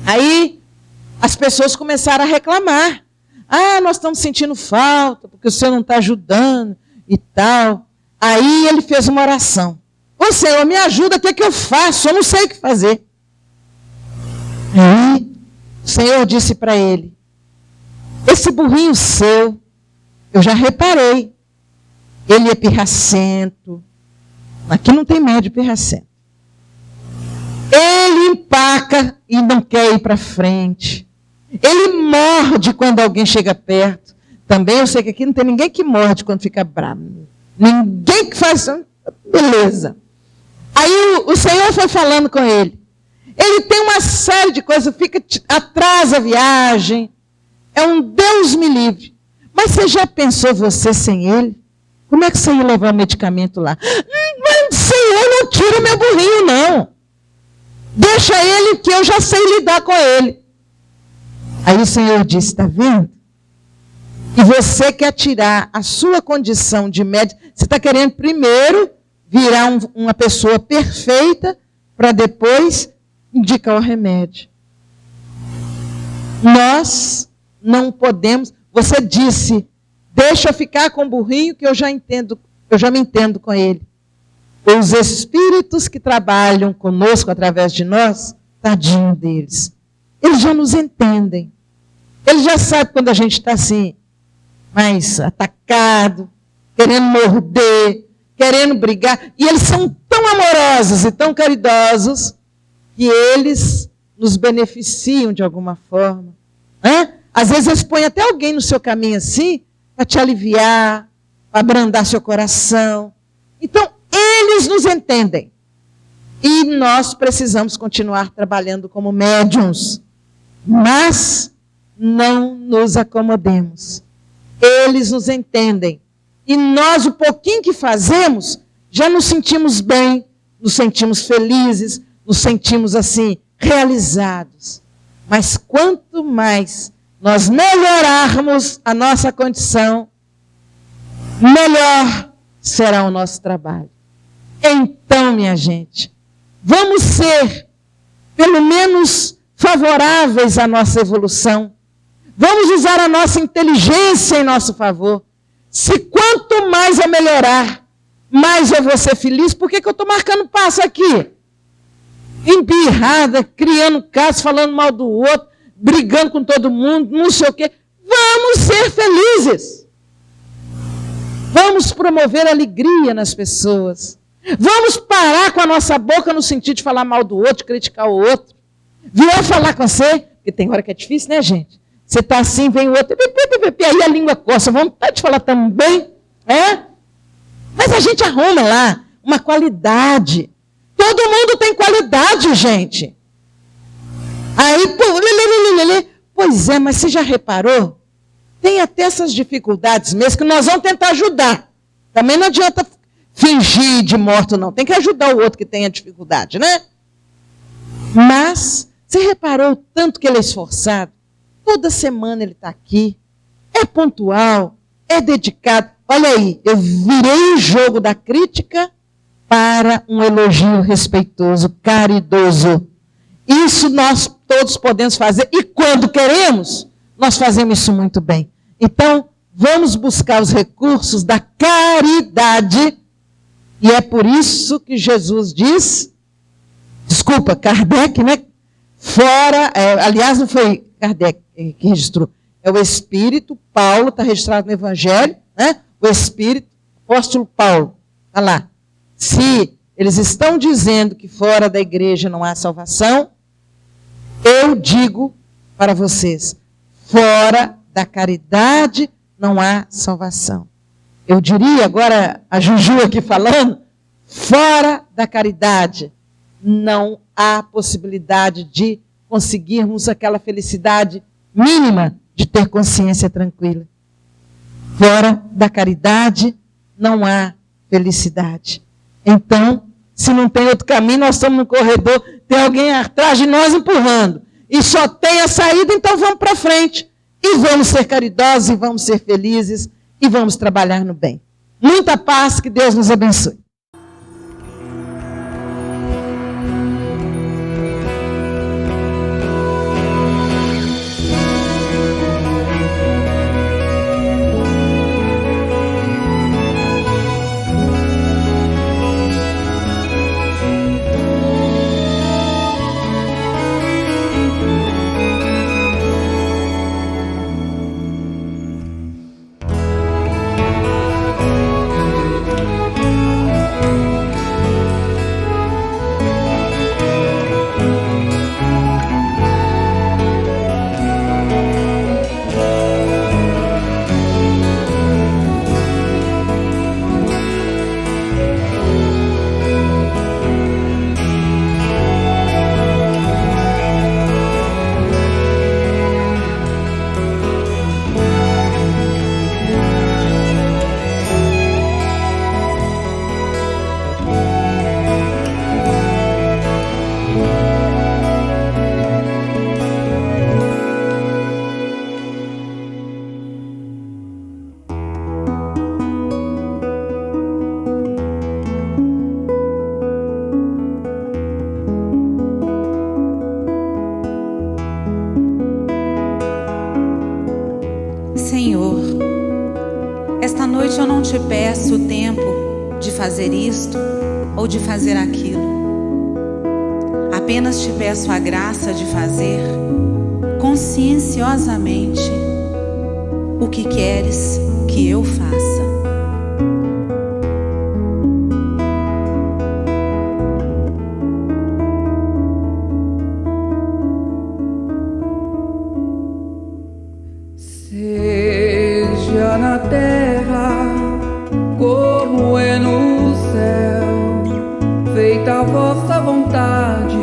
Aí as pessoas começaram a reclamar. Ah, nós estamos sentindo falta, porque o Senhor não está ajudando e tal. Aí ele fez uma oração. Ô Senhor, me ajuda, o que é que eu faço? Eu não sei o que fazer. Aí o Senhor disse para ele, esse burrinho seu, eu já reparei, ele é pirracento. Aqui não tem médio pirracento. Ele empaca e não quer ir para frente. Ele morde quando alguém chega perto. Também eu sei que aqui não tem ninguém que morde quando fica bravo. Ninguém que faz isso. Beleza. Aí o Senhor foi falando com ele. Ele tem uma série de coisas, atrasa a viagem. É um Deus me livre. Mas você já pensou você sem ele? Como é que você ia levar o medicamento lá? Mas Senhor, não tira meu burrinho, não. Deixa ele que eu já sei lidar com ele. Aí o Senhor disse, está vendo? E você quer tirar a sua condição de médico. Você está querendo primeiro virar uma pessoa perfeita para depois indicar o remédio. Nós não podemos. Você disse, deixa eu ficar com o burrinho que eu já me entendo com ele. Os espíritos que trabalham conosco através de nós, tadinho deles. Eles já nos entendem. Eles já sabem quando a gente está assim, mais atacado, querendo morder, querendo brigar. E eles são tão amorosos e tão caridosos que eles nos beneficiam de alguma forma. Às vezes eles põem até alguém no seu caminho assim, para te aliviar, para abrandar seu coração. Então, eles nos entendem. E nós precisamos continuar trabalhando como médiuns. Mas não nos acomodemos. Eles nos entendem. E nós, o pouquinho que fazemos, já nos sentimos bem, nos sentimos felizes, nos sentimos assim, realizados. Mas quanto mais nós melhorarmos a nossa condição, melhor será o nosso trabalho. Então, minha gente, vamos ser, pelo menos, favoráveis à nossa evolução. Vamos usar a nossa inteligência em nosso favor. Se quanto mais eu melhorar, mais eu vou ser feliz. Por que eu estou marcando passo aqui? Embirrada, criando caso, falando mal do outro, brigando com todo mundo, não sei o quê. Vamos ser felizes. Vamos promover alegria nas pessoas. Vamos parar com a nossa boca no sentido de falar mal do outro, de criticar o outro. Vier falar com você, porque tem hora que é difícil, né, gente? Você está assim, vem o outro, aí a língua coça, vontade de falar também, Mas a gente arruma lá uma qualidade. Todo mundo tem qualidade, gente. Aí, pois é, mas você já reparou? Tem até essas dificuldades mesmo que nós vamos tentar ajudar. Também não adianta fingir de morto, não. Tem que ajudar o outro que tem a dificuldade, né? Mas, você reparou o tanto que ele é esforçado? Toda semana ele está aqui, é pontual, é dedicado. Olha aí, eu virei o jogo da crítica para um elogio respeitoso, caridoso. Isso nós todos podemos fazer, e quando queremos, nós fazemos isso muito bem. Então, vamos buscar os recursos da caridade, e é por isso que Jesus diz, Kardec, né? Fora, aliás, não foi Kardec que registrou, é o Espírito, Paulo, está registrado no Evangelho, né? O Espírito, apóstolo Paulo, está lá. Se eles estão dizendo que fora da igreja não há salvação, eu digo para vocês, fora da caridade não há salvação. Eu diria, agora a Juju aqui falando, fora da caridade não há possibilidade de conseguirmos aquela felicidade mínima de ter consciência tranquila. Fora da caridade não há felicidade. Então, se não tem outro caminho, nós estamos no corredor, tem alguém atrás de nós empurrando. E só tem a saída, então vamos para frente. E vamos ser caridosos, e vamos ser felizes, e vamos trabalhar no bem. Muita paz, que Deus nos abençoe. eu não te peço o tempo de fazer isto ou de fazer aquilo. Apenas te peço a graça de fazer conscienciosamente o que queres que eu faça. Seja na terra como é no céu, feita a vossa vontade,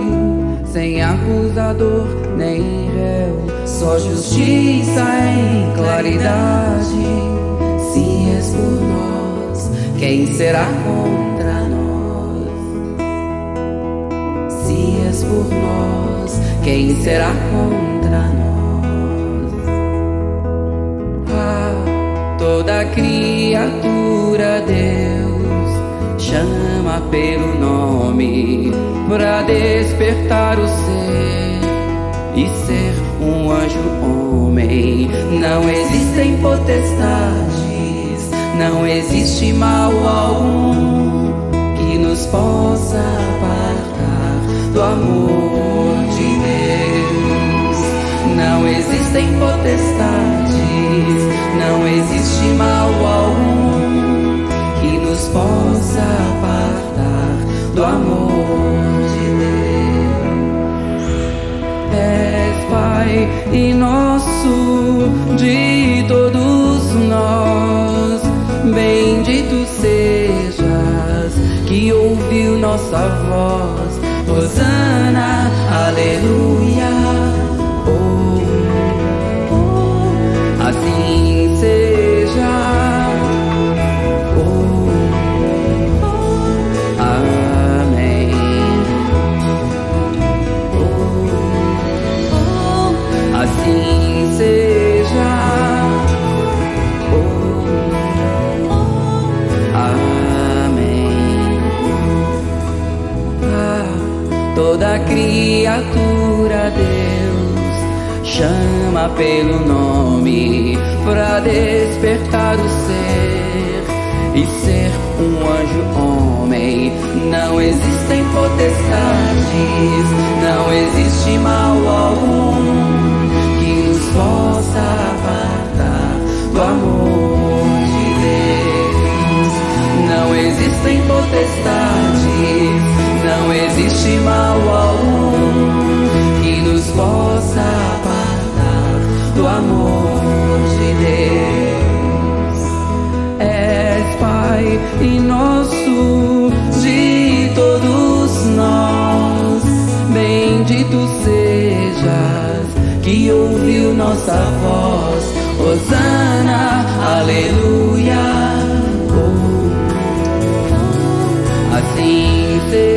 sem acusador nem réu, só justiça em claridade. Se és por nós, quem será contra nós? Se és por nós, quem será contra nós? Toda criatura Deus chama pelo nome pra despertar o ser e ser um anjo homem. Não existem potestades, não existe mal algum que nos possa apartar do amor de Deus. Não existem potestades, não existe mal algum que nos possa apartar do amor de Deus. És Pai e nosso de todos nós, bendito sejas que ouviu nossa voz. Hosana, aleluia. Oh, oh, assim seja. Oh, oh, amém. Oh, oh, assim seja. Oh, oh, amém. Toda criatura Deus chama pelo nome pra despertar o ser e ser um anjo homem. Não existem potestades, não existe mal algum que nos possa apartar do amor de Deus. Não existem potestades, não existe mal algum que nos possa apartar do amor de Deus. És Pai e nosso de todos nós, bendito sejas que ouviu nossa voz. Hosana, aleluia. Oh, assim seja.